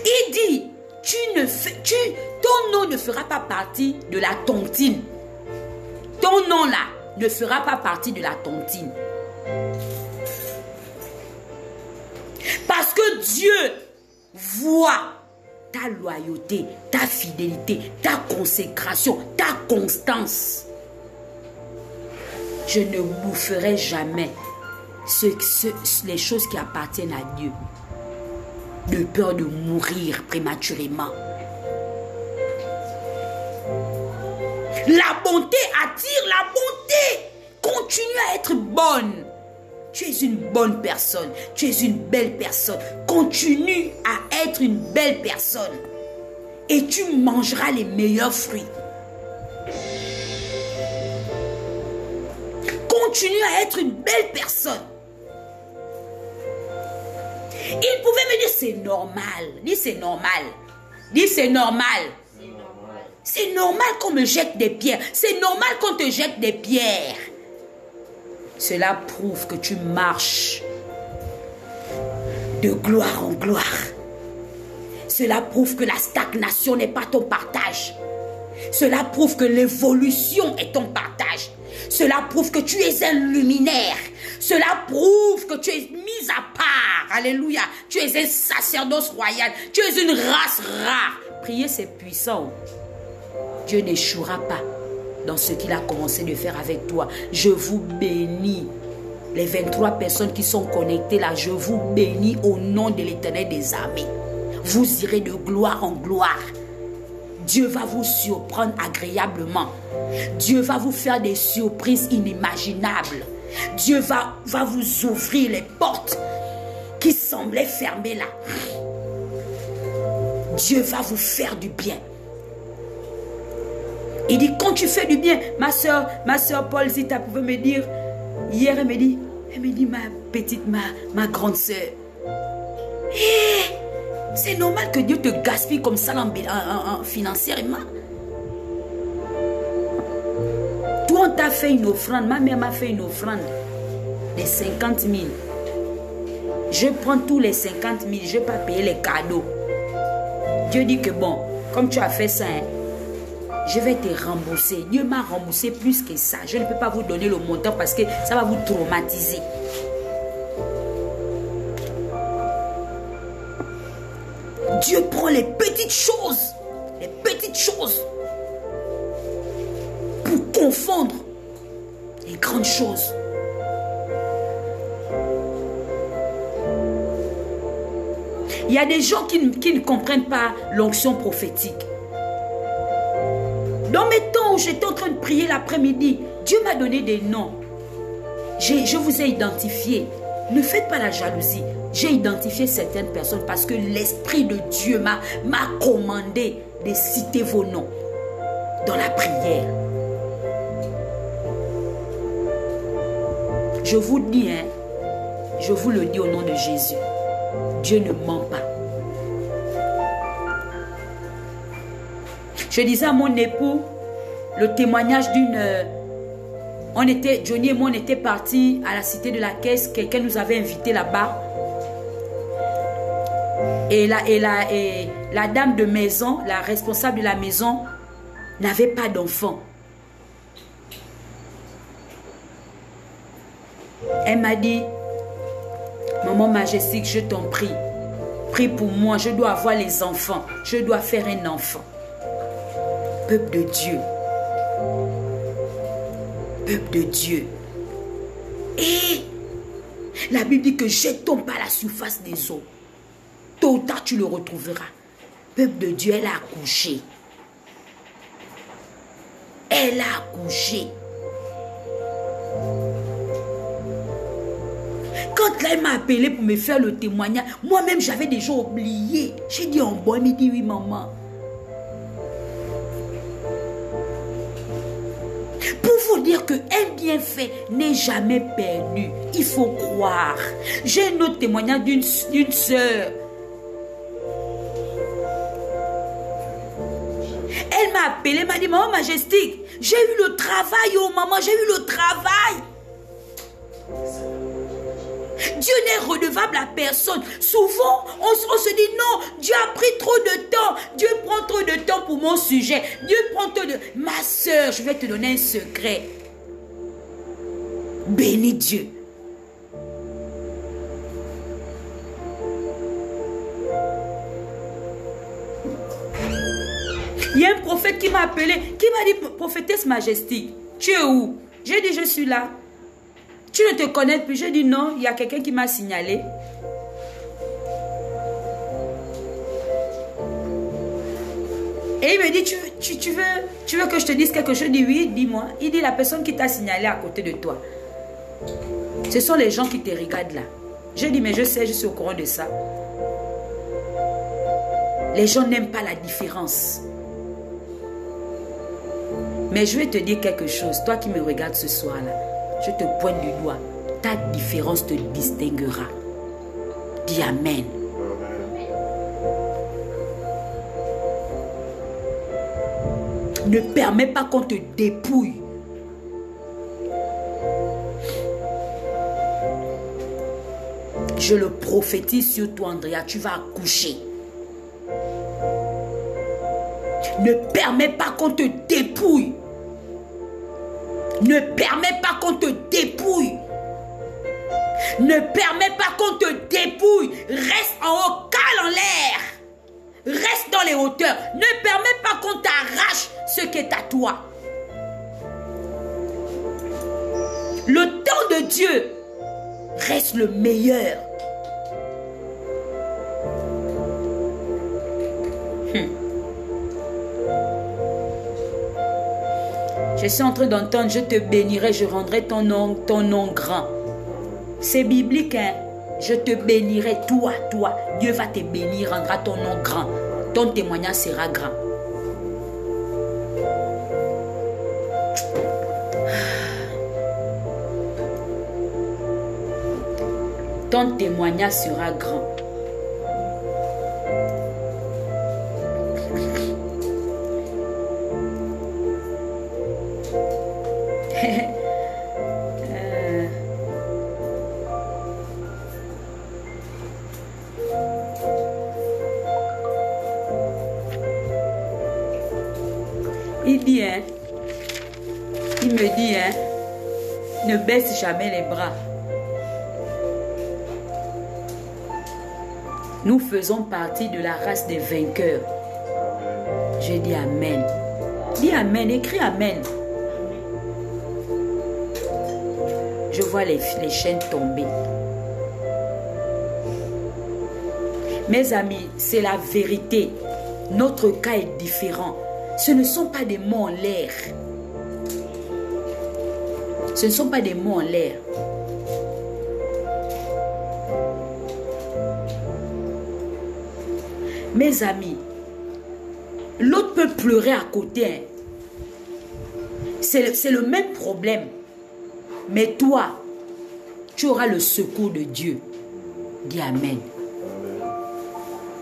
Il dit, ton nom ne fera pas partie de la tontine. Ton nom là ne fera pas partie de la tontine. Parce que Dieu voit ta loyauté, ta fidélité, ta consécration, ta constance. Je ne boufferai jamais les choses qui appartiennent à Dieu. De peur de mourir prématurément. La bonté attire la bonté. Continue à être bonne. Tu es une bonne personne. Tu es une belle personne. Continue à être une belle personne. Et tu mangeras les meilleurs fruits. Continue à être une belle personne. Il pouvait me dire c'est normal. Dis c'est normal. Dis c'est normal. C'est normal qu'on me jette des pierres. C'est normal qu'on te jette des pierres. Cela prouve que tu marches de gloire en gloire. Cela prouve que la stagnation n'est pas ton partage. Cela prouve que l'évolution est ton partage. Cela prouve que tu es un luminaire. Cela prouve que tu es mis à part. Alléluia. Tu es un sacerdoce royal. Tu es une race rare. Prier, c'est puissant. Dieu n'échouera pas. dans ce qu'il a commencé de faire avec toi. Je vous bénis. Les 23 personnes qui sont connectées là, je vous bénis au nom de l'Éternel des armées. Vous irez de gloire en gloire. Dieu va vous surprendre agréablement. Dieu va vous faire des surprises inimaginables. Dieu va vous ouvrir les portes qui semblaient fermées là. Dieu va vous faire du bien. Il dit, quand tu fais du bien, ma soeur Paul, si tu pouvais me dire, hier elle me dit, ma petite, ma grande soeur, c'est normal que Dieu te gaspille comme ça financièrement. Toi, on t'a fait une offrande, ma mère m'a fait une offrande de 50 000. Je prends tous les 50 000, je ne vais pas payer les cadeaux. Dieu dit que bon, comme tu as fait ça, je vais te rembourser. Dieu m'a remboursé plus que ça. Je ne peux pas vous donner le montant parce que ça va vous traumatiser. Dieu prend les petites choses pour confondre les grandes choses. Il y a des gens qui ne comprennent pas l'onction prophétique. Dans mes temps où j'étais en train de prier l'après-midi, Dieu m'a donné des noms. Je vous ai identifié. Ne faites pas la jalousie. J'ai identifié certaines personnes parce que l'Esprit de Dieu m'a commandé de citer vos noms dans la prière. Je vous dis, je vous le dis au nom de Jésus. Dieu ne ment pas. Je disais à mon époux le témoignage d'une... Johnny et moi, on était partis à la cité de la Caisse. Quelqu'un nous avait invités là-bas. Et la dame de maison, la responsable de la maison, n'avait pas d'enfant. Elle m'a dit, maman majestique, je t'en prie. Prie pour moi, je dois avoir les enfants. Je dois faire un enfant. Peuple de Dieu. Peuple de Dieu. Et la Bible dit que jette-t-on pas à la surface des eaux. Tôt ou tard, tu le retrouveras. Peuple de Dieu, elle a accouché. Elle a accouché. Quand là, elle m'a appelé pour me faire le témoignage, moi-même, j'avais déjà oublié. J'ai dit en bon, elle me dit oui, maman. Pour vous dire qu'un bienfait n'est jamais perdu. Il faut croire. J'ai un autre témoignage d'une sœur. Elle m'a appelé, elle m'a dit, maman majestique, j'ai eu le travail, oh maman, j'ai eu le travail. Dieu n'est redevable à personne. Souvent, on se dit non, Dieu a pris trop de temps. Dieu prend trop de temps pour mon sujet. Dieu prend trop de... Ma soeur, je vais te donner un secret. Bénis Dieu. Il y a un prophète qui m'a appelé, qui m'a dit, prophétesse majestique, tu es où? J'ai dit, je suis là. Tu ne te connais plus? J'ai dit non, il y a quelqu'un qui m'a signalé. Et il me dit, tu veux que je te dise quelque chose? Je dis oui, dis-moi. Il dit, la personne qui t'a signalé à côté de toi, ce sont les gens qui te regardent là. Je dis, mais je sais, je suis au courant de ça. Les gens n'aiment pas la différence. Mais je vais te dire quelque chose. Toi qui me regardes ce soir-là, je te pointe du doigt. Ta différence te distinguera. Dis Amen. Ne permets pas qu'on te dépouille. Je le prophétise sur toi, Andrea. Tu vas accoucher. Ne permets pas qu'on te dépouille. Ne permets pas qu'on te dépouille. Ne permets pas qu'on te dépouille. Reste en haut, cale en l'air. Reste dans les hauteurs. Ne permets pas qu'on t'arrache ce qui est à toi. Le temps de Dieu reste le meilleur. Je suis en train d'entendre, je te bénirai, je rendrai ton nom grand. C'est biblique, hein? Je te bénirai, toi. Dieu va te bénir, rendra ton nom grand. Ton témoignage sera grand. Ton témoignage sera grand. Il me dit, ne baisse jamais les bras. Nous faisons partie de la race des vainqueurs. Je dis Amen. Dis Amen, écris Amen. Je vois les chaînes tomber. Mes amis, c'est la vérité. Notre cas est différent. Ce ne sont pas des mots en l'air. Ce ne sont pas des mots en l'air. Mes amis, l'autre peut pleurer à côté. Hein. C'est le même problème. Mais toi, tu auras le secours de Dieu. Dis Amen.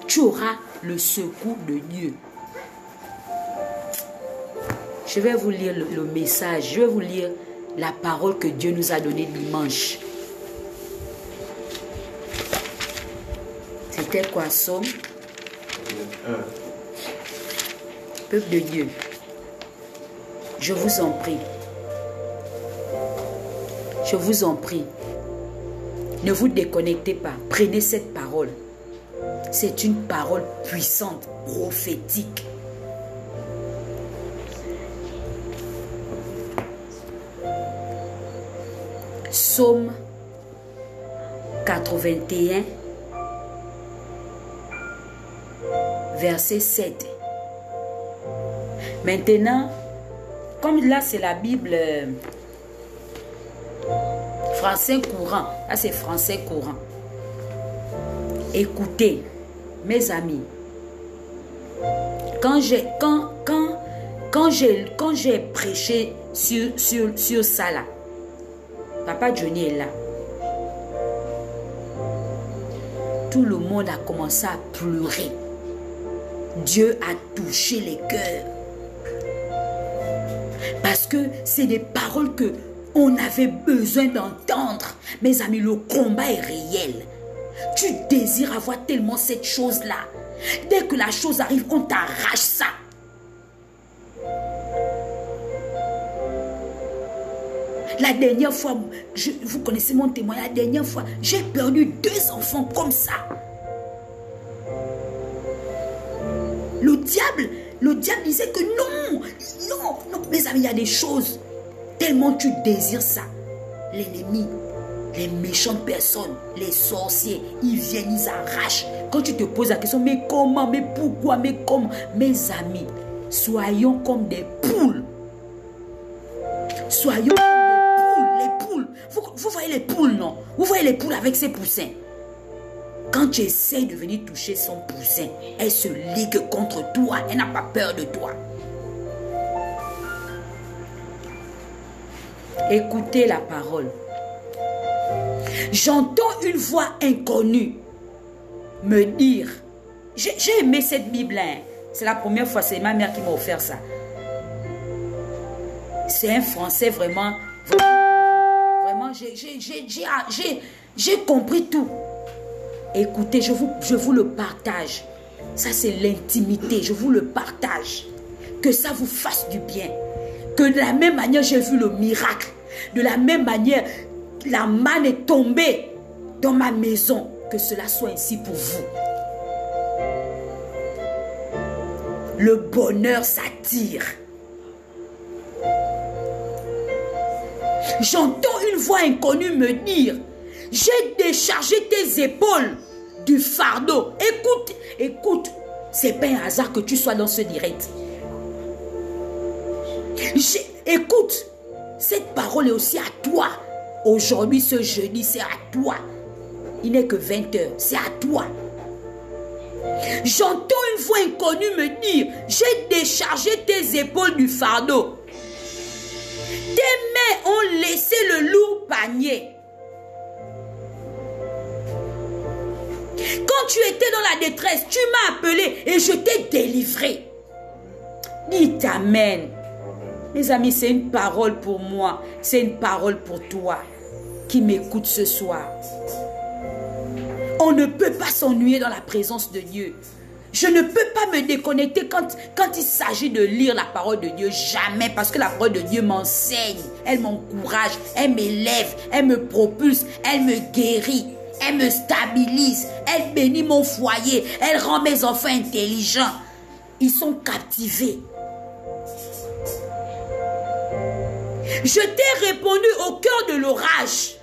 Tu auras le secours de Dieu. Je vais vous lire le message. Je vais vous lire la parole que Dieu nous a donnée dimanche. C'était quoi, Somme? Peuple de Dieu, je vous en prie. Je vous en prie. Ne vous déconnectez pas. Prenez cette parole. C'est une parole puissante, prophétique. Psaume 81, verset 7. Maintenant, comme là c'est la Bible français courant, là c'est français courant. Écoutez, mes amis, quand j'ai prêché sur ça là, Papa Johnny est là. Tout le monde a commencé à pleurer. Dieu a touché les cœurs. Parce que c'est des paroles que on avait besoin d'entendre. Mes amis, le combat est réel. Tu désires avoir tellement cette chose-là. Dès que la chose arrive, on t'arrache ça. La dernière fois, vous connaissez mon témoignage, la dernière fois, j'ai perdu 2 enfants comme ça. Le diable disait que non, mes amis, il y a des choses. Tellement tu désires ça. L'ennemi, les méchantes personnes, les sorciers, ils viennent, ils arrachent. Quand tu te poses la question, mais comment, mais pourquoi, mais comment? Mes amis, soyons comme des poules. Soyons comme des poules. Vous voyez les poules, non? Vous voyez les poules avec ses poussins. Quand tu essaies de venir toucher son poussin, elle se ligue contre toi. Elle n'a pas peur de toi. Écoutez la parole. J'entends une voix inconnue me dire, j'ai aimé cette Bible, hein. C'est la première fois, c'est ma mère qui m'a offert ça. C'est un français vraiment, j'ai compris tout. Écoutez, je vous le partage. Ça, c'est l'intimité. Je vous le partage. Que ça vous fasse du bien. Que de la même manière, j'ai vu le miracle. De la même manière, la manne est tombée dans ma maison. Que cela soit ainsi pour vous. Le bonheur s'attire. J'entends une voix inconnue me dire, j'ai déchargé tes épaules du fardeau. Écoute, écoute, c'est pas un hasard que tu sois dans ce direct. Écoute, cette parole est aussi à toi. Aujourd'hui, ce jeudi, c'est à toi. Il n'est que 20 h, c'est à toi. J'entends une voix inconnue me dire, j'ai déchargé tes épaules du fardeau. Tes mains ont laissé le lourd panier. Quand tu étais dans la détresse, tu m'as appelé et je t'ai délivré. Dis amen. Mes amis, c'est une parole pour moi. C'est une parole pour toi qui m'écoute ce soir. On ne peut pas s'ennuyer dans la présence de Dieu. Je ne peux pas me déconnecter quand il s'agit de lire la parole de Dieu. Jamais, parce que la parole de Dieu m'enseigne. Elle m'encourage, elle m'élève, elle me propulse, elle me guérit, elle me stabilise, elle bénit mon foyer, elle rend mes enfants intelligents. Ils sont captivés. Je t'ai répondu au cœur de l'orage.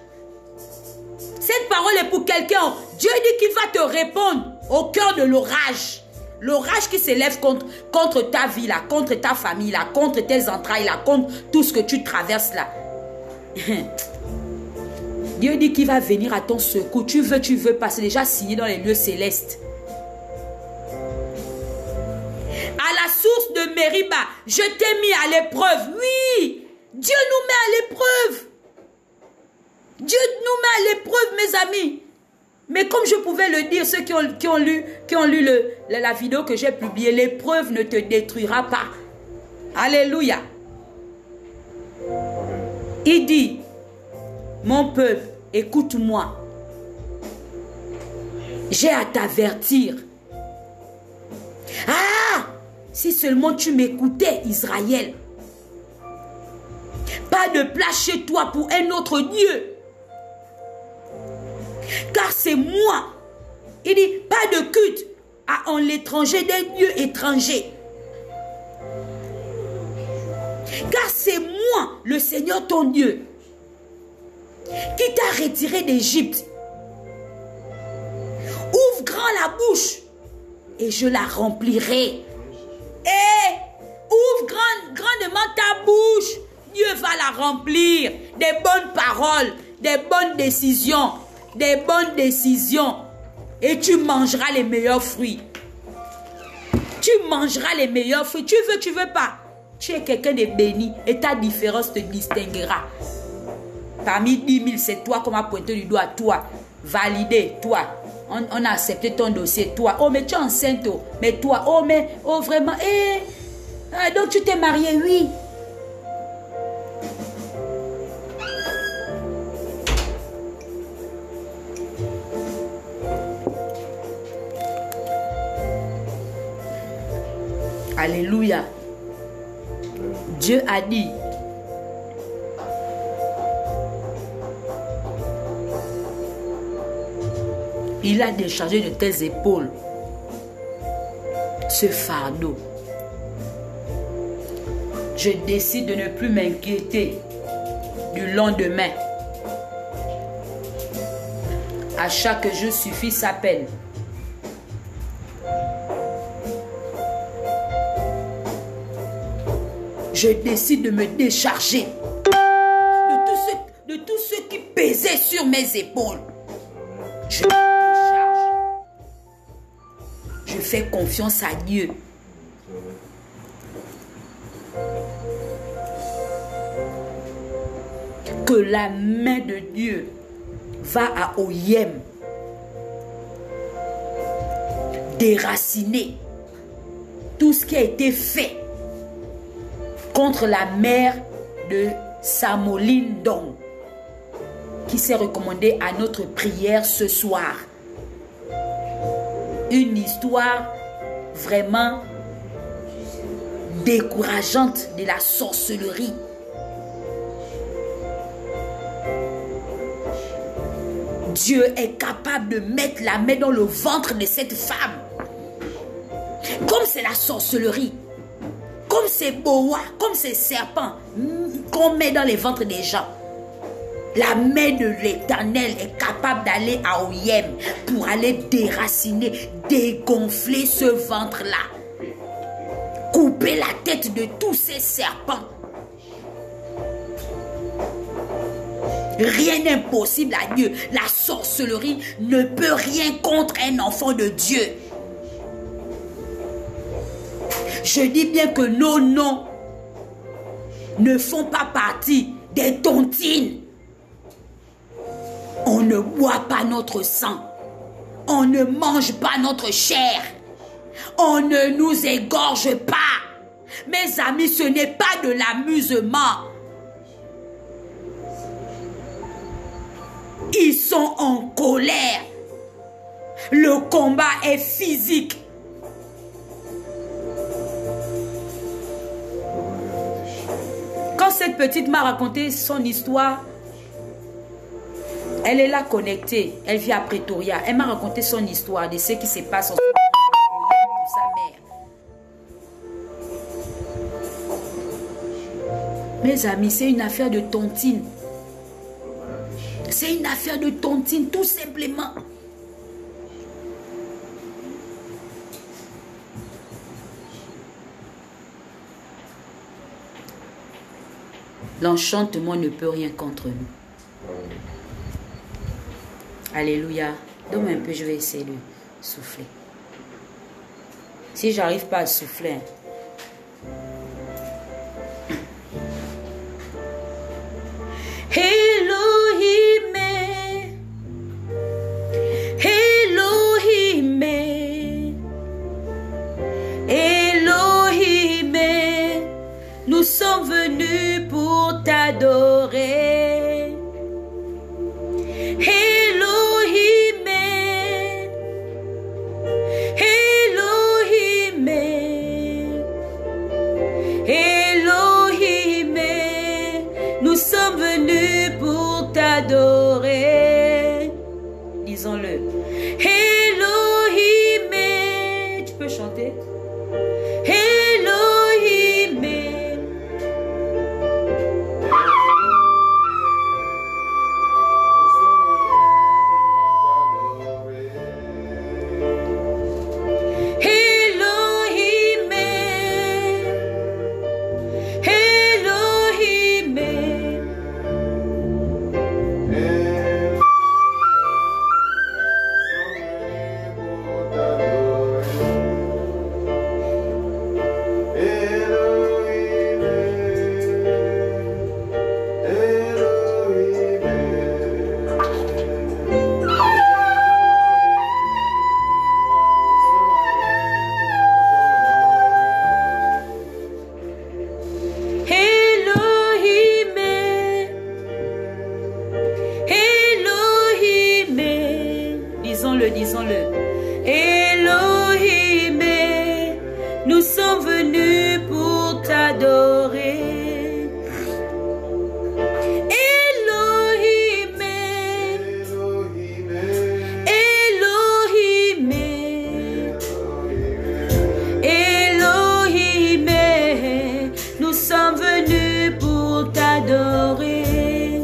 Cette parole est pour quelqu'un. Dieu dit qu'il va te répondre au cœur de l'orage. L'orage qui s'élève contre ta vie, là, contre ta famille, là, contre tes entrailles, là, contre tout ce que tu traverses là. Dieu dit qu'il va venir à ton secours. Tu veux pas. C'est déjà signé dans les lieux célestes. À la source de Mériba, je t'ai mis à l'épreuve. Oui, Dieu nous met à l'épreuve. Dieu nous met à l'épreuve, mes amis. Mais comme je pouvais le dire, ceux qui ont lu la vidéo que j'ai publiée, l'épreuve ne te détruira pas. Alléluia. Il dit, mon peuple, écoute-moi. J'ai à t'avertir. Ah, si seulement tu m'écoutais, Israël. Pas de place chez toi pour un autre Dieu. Car c'est moi. Il dit, pas de culte en l'étranger des dieux étrangers. Car c'est moi, le Seigneur ton Dieu, qui t'a retiré d'Égypte. Ouvre grand la bouche et je la remplirai. Et ouvre grandement ta bouche. Dieu va la remplir. Des bonnes paroles, des bonnes décisions. Des bonnes décisions. Et tu mangeras les meilleurs fruits. Tu mangeras les meilleurs fruits. Tu veux pas. Tu es quelqu'un de béni et ta différence te distinguera. Parmi 10 000, c'est toi qu'on va pointer du doigt. Toi, validé, toi. On a accepté ton dossier, toi. Oh, mais tu es enceinte, oh. Mais toi, oh, mais, oh, vraiment, donc tu t'es marié, oui. Alléluia. Dieu a dit, il a déchargé de tes épaules ce fardeau. Je décide de ne plus m'inquiéter du lendemain. À chaque jour suffit sa peine. Je décide de me décharger de tout ce qui pesait sur mes épaules. Je me décharge. Je fais confiance à Dieu. Que la main de Dieu va à Oyem déraciner tout ce qui a été fait contre la mère de Samoline Dong, qui s'est recommandée à notre prière ce soir. Une histoire vraiment décourageante de la sorcellerie. Dieu est capable de mettre la main dans le ventre de cette femme. Comme c'est la sorcellerie. Comme ces boas, comme ces serpents qu'on met dans les ventres des gens. La main de l'Éternel est capable d'aller à Oyem pour aller déraciner, dégonfler ce ventre-là. Couper la tête de tous ces serpents. Rien n'est impossible à Dieu. La sorcellerie ne peut rien contre un enfant de Dieu. Je dis bien que nos noms ne font pas partie des tontines. On ne boit pas notre sang. On ne mange pas notre chair. On ne nous égorge pas. Mes amis, ce n'est pas de l'amusement. Ils sont en colère. Le combat est physique. Quand cette petite m'a raconté son histoire, elle est là connectée. Elle vit à Pretoria. Elle m'a raconté son histoire de ce qui se passe en ce moment pour sa mère. Mes amis, c'est une affaire de tontine. C'est une affaire de tontine, tout simplement. L'enchantement ne peut rien contre nous. Alléluia. Donne-moi un peu, je vais essayer de souffler. Si j'arrive pas à souffler. Elohim, Elohim, Elohim, nous sommes venus pour t'adorer. Elohim, Elohim, Elohim, nous sommes venus pour t'adorer. Disons-le. Elohim, tu peux chanter? Elohim, Elohim, Elohim, Elohim, Elohim, disons-le, disons-le. Elohim, nous sommes venus pour t'adorer. Elohim, Elohim, Elohim, nous sommes venus pour t'adorer.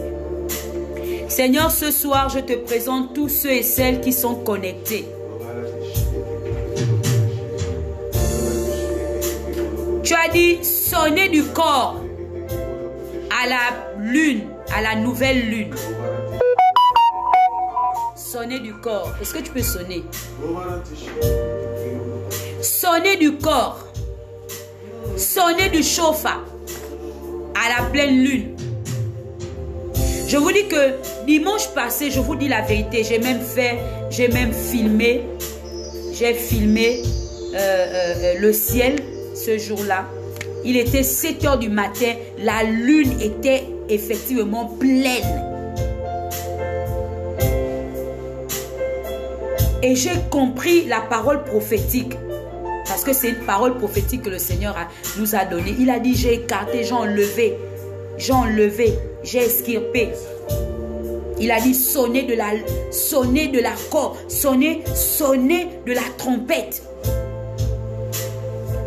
Seigneur, ce soir, je te présente tous ceux et celles qui sont connectés. Tu as dit sonner du corps à la lune, à la nouvelle lune. Sonner du corps. Est-ce que tu peux sonner? Sonner du corps. Sonner du chauffard à la pleine lune. Je vous dis que dimanche passé, je vous dis la vérité, j'ai même filmé, j'ai filmé le ciel ce jour-là. Il était 7 h du matin, la lune était effectivement pleine. Et j'ai compris la parole prophétique. Parce que c'est une parole prophétique que le Seigneur nous a donnée. Il a dit, j'ai écarté, j'ai enlevé, j'ai esquirpé. Il a dit, sonner de la corde, sonner de la trompette.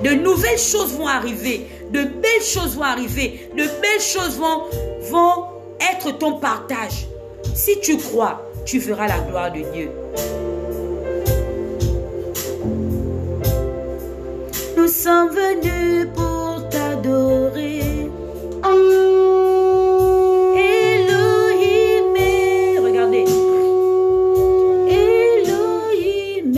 De nouvelles choses vont arriver, de belles choses vont arriver, de belles choses vont être ton partage. Si tu crois, tu verras la gloire de Dieu. Nous sommes venus pour t'adorer. Elohim, regardez. Elohim.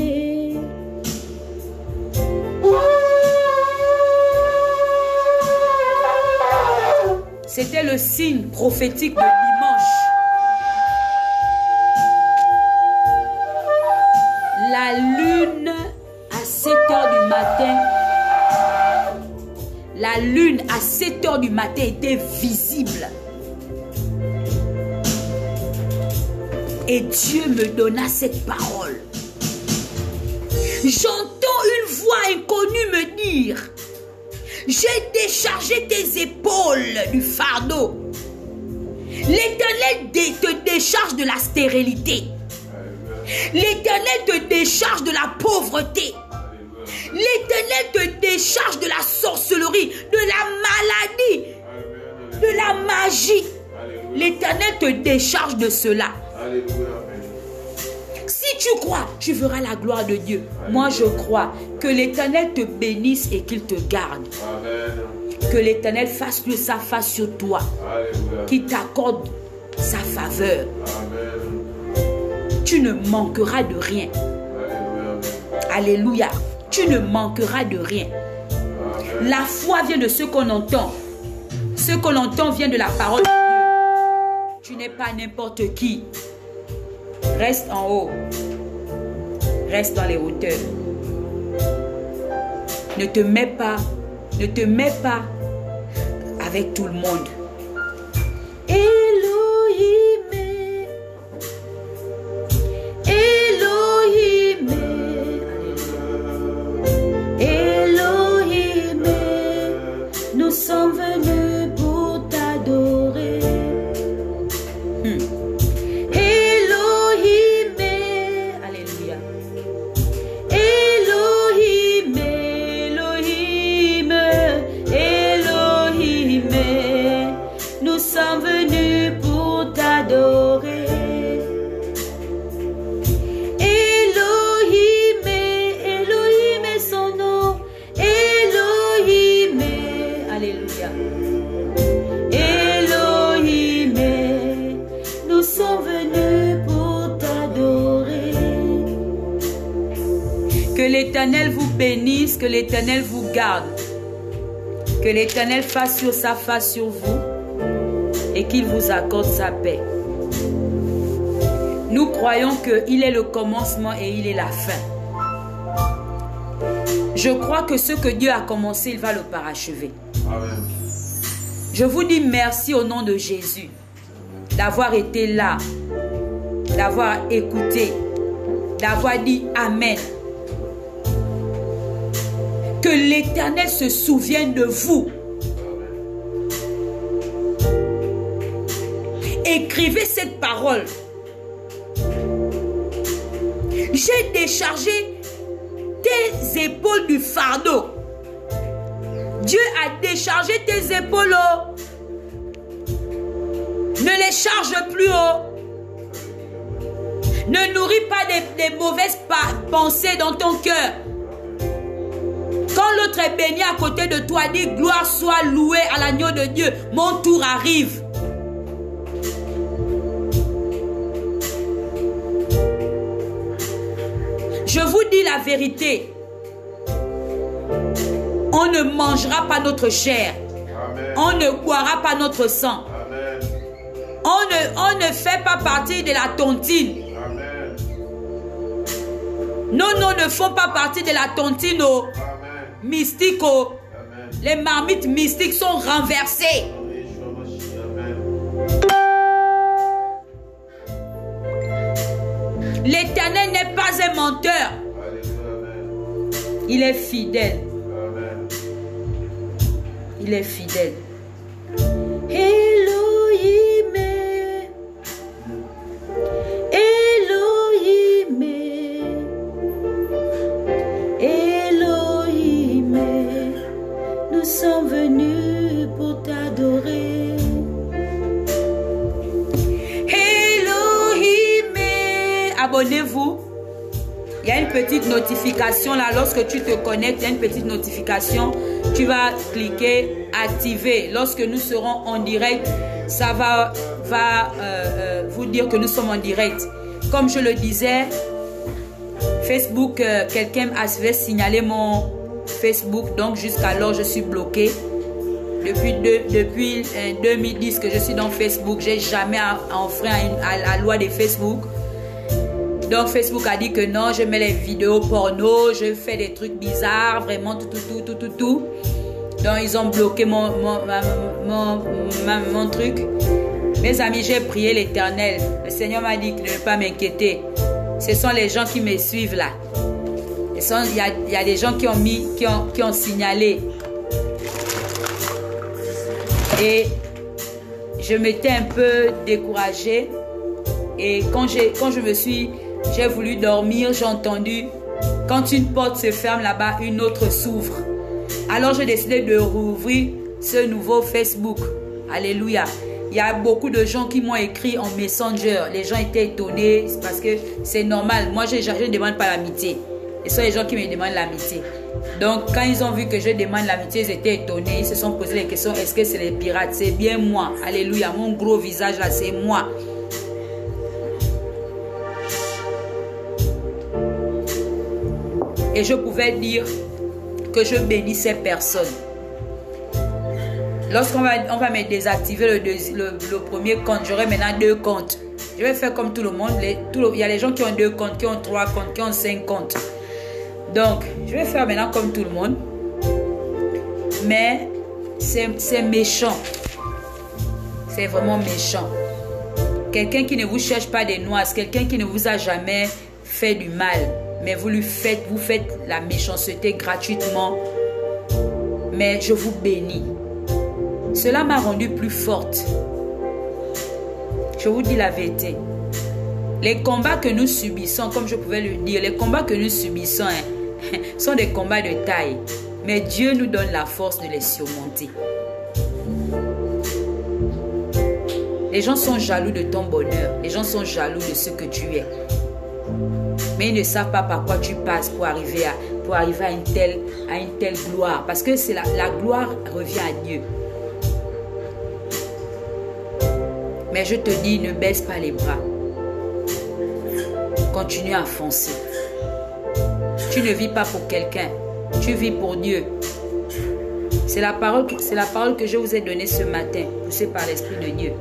C'était le signe prophétique de dimanche. La lune à 7 h du matin. La lune à 7 h du matin était visible. Et Dieu me donna cette parole. J'entends une voix inconnue me dire: j'ai déchargé tes épaules du fardeau. L'Éternel te décharge de la stérilité. L'Éternel te décharge de la pauvreté. L'Éternel te décharge de la sorcellerie, de la maladie, de la magie. L'Éternel te décharge de cela. Si tu crois, tu verras la gloire de Dieu. Moi, je crois que l'Éternel te bénisse et qu'il te garde. Que l'Éternel fasse lui sa face sur toi. Qu'il t'accorde sa faveur. Tu ne manqueras de rien. Alléluia. Tu ne manqueras de rien. La foi vient de ce qu'on entend. Ce qu'on entend vient de la parole de Dieu. Tu n'es pas n'importe qui. Reste en haut. Reste dans les hauteurs. Ne te mets pas avec tout le monde. Elohim, Elohim, Elohim, nous sommes venus pour t'adorer. Elohim, alléluia. Elohim, Elohim, Elohim, nous sommes venus pour t'adorer. Elohim, Elohim est son nom. Elohim, alléluia. Elohim, nous sommes venus pour t'adorer. Que l'Éternel vous bénisse, que l'Éternel vous garde. Que l'Éternel fasse sur sa face sur vous et qu'il vous accorde sa paix. Nous croyons qu'il est le commencement et il est la fin. Je crois que ce que Dieu a commencé, il va le parachever. Amen. Je vous dis merci au nom de Jésus d'avoir été là, d'avoir écouté, d'avoir dit Amen. Que l'Éternel se souvienne de vous. Écrivez cette parole. J'ai déchargé tes épaules du fardeau. Dieu a déchargé tes épaules. Ne les charge plus. Ne nourris pas des mauvaises pensées dans ton cœur. Quand l'autre est béni à côté de toi, dis gloire soit louée à l'agneau de Dieu. Mon tour arrive. Je vous dis la vérité. On ne mangera pas notre chair. Amen. On ne boira pas notre sang. Amen. On ne fait pas partie de la tontine. Amen. Nos noms ne font pas partie de la tontine mystique. Les marmites mystiques sont renversées. L'Éternel n'est pas un menteur. Il est fidèle. Il est fidèle. Elohim, Elohim, Elohim, nous sommes venus pour t'adorer. abonnez-vous. Il y a une petite notification là. Lorsque tu te connectes, il y a une petite notification. Tu vas cliquer activer. Lorsque nous serons en direct, ça va vous dire que nous sommes en direct. Comme je le disais, Facebook, quelqu'un avait signalé mon Facebook. Donc jusqu'alors, je suis bloquée. Depuis 2010 que je suis dans Facebook, j'ai jamais enfreint à la loi de Facebook. Donc Facebook a dit que non, je mets les vidéos porno, je fais des trucs bizarres, vraiment tout. Donc ils ont bloqué mon truc. Mes amis, j'ai prié l'Éternel. Le Seigneur m'a dit de ne pas m'inquiéter. Ce sont les gens qui me suivent là. Il y a des gens qui ont signalé. Et je m'étais un peu découragée. Et quand j'ai voulu dormir, j'ai entendu, quand une porte se ferme là-bas, une autre s'ouvre. Alors j'ai décidé de rouvrir ce nouveau Facebook. Alléluia. Il y a beaucoup de gens qui m'ont écrit en Messenger. Les gens étaient étonnés parce que c'est normal. Moi, je ne demande pas l'amitié. Et ce sont les gens qui me demandent l'amitié. Donc, quand ils ont vu que je demande l'amitié, ils étaient étonnés. Ils se sont posé les questions. Est-ce que c'est les pirates? C'est bien moi. Alléluia. Mon gros visage là, c'est moi. Et je pouvais dire que je bénis ces personnes. Lorsqu'on va me désactiver le premier compte, j'aurai maintenant 2 comptes. Je vais faire comme tout le monde. Il y a les gens qui ont 2 comptes, qui ont 3 comptes, qui ont 5 comptes. Donc, je vais faire maintenant comme tout le monde. Mais c'est méchant. C'est vraiment méchant. Quelqu'un qui ne vous cherche pas des noises, quelqu'un qui ne vous a jamais fait du mal, mais vous faites la méchanceté gratuitement. Mais je vous bénis. Cela m'a rendue plus forte. Je vous dis la vérité. Les combats que nous subissons, comme je pouvais le dire, les combats que nous subissons sont des combats de taille. Mais Dieu nous donne la force de les surmonter. Les gens sont jaloux de ton bonheur. Les gens sont jaloux de ce que tu es. Mais ils ne savent pas par quoi tu passes pour arriver à une telle gloire. Parce que la gloire revient à Dieu. Mais je te dis, ne baisse pas les bras. Continue à foncer. Tu ne vis pas pour quelqu'un. Tu vis pour Dieu. C'est la parole que je vous ai donnée ce matin, poussée par l'Esprit de Dieu.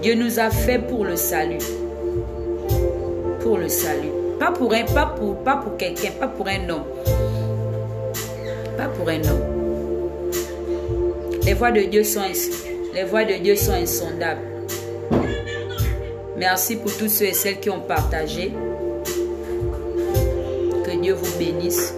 Dieu nous a fait pour le salut. Pour le salut. Pas pour quelqu'un, pas pour un homme. Pas pour un homme. Les voies de Dieu sont insondables. Merci pour tous ceux et celles qui ont partagé. Que Dieu vous bénisse.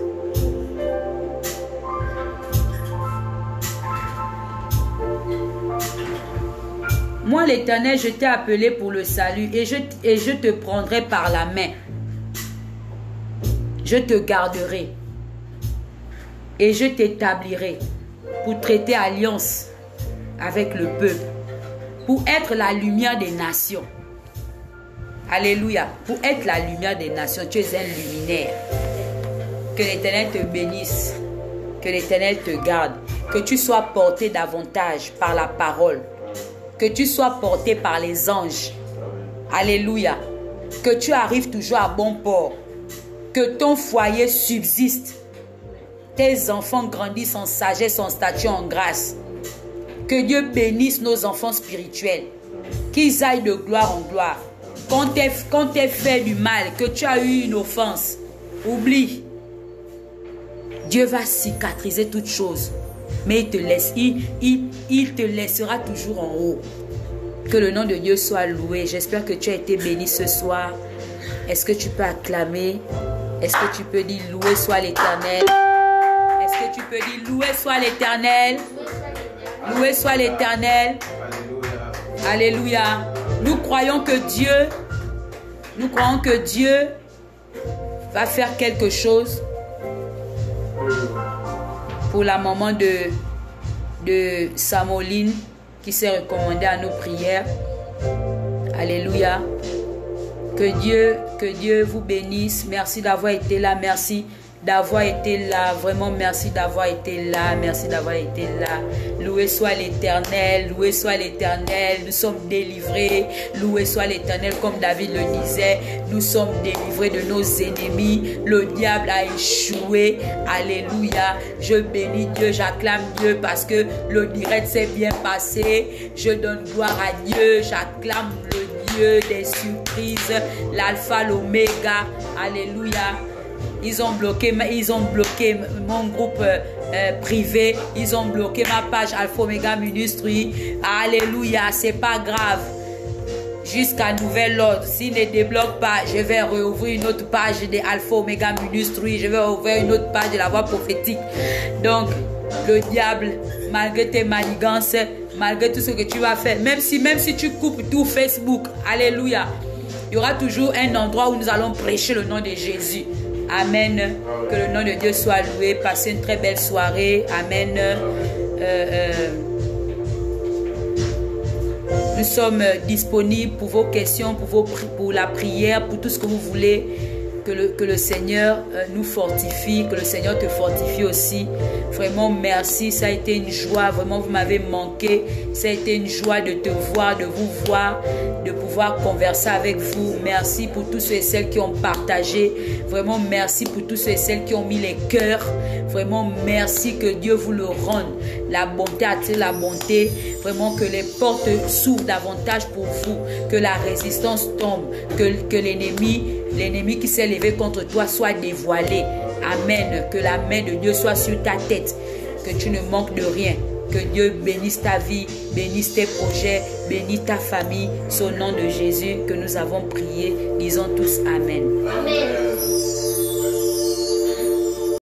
Moi, l'Éternel, je t'ai appelé pour le salut et je te prendrai par la main. Je te garderai et je t'établirai pour traiter alliance avec le peuple, pour être la lumière des nations. Alléluia. Pour être la lumière des nations, tu es un luminaire. Que l'Éternel te bénisse, que l'Éternel te garde, que tu sois porté davantage par la parole, que tu sois porté par les anges. Alléluia. Que tu arrives toujours à bon port, que ton foyer subsiste, tes enfants grandissent en sagesse, en stature, en grâce. Que Dieu bénisse nos enfants spirituels, qu'ils aillent de gloire en gloire. Quand t'es fait du mal, que tu as eu une offense, oublie. Dieu va cicatriser toutes choses. Mais il te laissera toujours en haut. Que le nom de Dieu soit loué. J'espère que tu as été béni ce soir. Est-ce que tu peux acclamer? Est-ce que tu peux dire loué soit l'Éternel? Est-ce que tu peux dire loué soit l'Éternel? Loué soit l'Éternel. Alléluia. Nous croyons que Dieu va faire quelque chose pour la maman de Samoline qui s'est recommandée à nos prières. Alléluia. Que Dieu vous bénisse. Merci d'avoir été là. Merci d'avoir été là. Vraiment, merci d'avoir été là. Merci d'avoir été là. Loué soit l'Éternel. Loué soit l'Éternel. Nous sommes délivrés. Loué soit l'Éternel. Comme David le disait, nous sommes délivrés de nos ennemis. Le diable a échoué. Alléluia. Je bénis Dieu. J'acclame Dieu parce que le direct s'est bien passé. Je donne gloire à Dieu. J'acclame le Dieu des surprises. L'alpha, l'oméga. Alléluia. Ils ont bloqué mon groupe privé. Ils ont bloqué ma page Alpha Omega Ministry. Alléluia, c'est pas grave. Jusqu'à nouvel ordre. S'ils ne débloquent pas, je vais rouvrir une autre page de Alpha Omega Ministry. Je vais ouvrir une autre page de la voix prophétique. Donc, le diable, malgré tes manigances, malgré tout ce que tu vas faire, même si tu coupes tout Facebook, alléluia, il y aura toujours un endroit où nous allons prêcher le nom de Jésus. Amen. Que le nom de Dieu soit loué. Passez une très belle soirée. Amen. Nous sommes disponibles pour vos questions, pour la prière, pour tout ce que vous voulez. Que le Seigneur nous fortifie, que le Seigneur te fortifie aussi. Vraiment, merci. Ça a été une joie. Vraiment, vous m'avez manqué. Ça a été une joie de te voir, de vous voir, de pouvoir converser avec vous. Merci pour tous ceux et celles qui ont partagé. Vraiment, merci pour tous ceux et celles qui ont mis les cœurs. Vraiment, merci. Que Dieu vous le rende. La bonté attire la bonté. Vraiment, que les portes s'ouvrent davantage pour vous. Que la résistance tombe. Que l'ennemi qui s'est levé contre toi soit dévoilé. Amen. Que la main de Dieu soit sur ta tête. Que tu ne manques de rien. Que Dieu bénisse ta vie, bénisse tes projets, bénisse ta famille. Au nom de Jésus que nous avons prié. Disons tous Amen. Amen.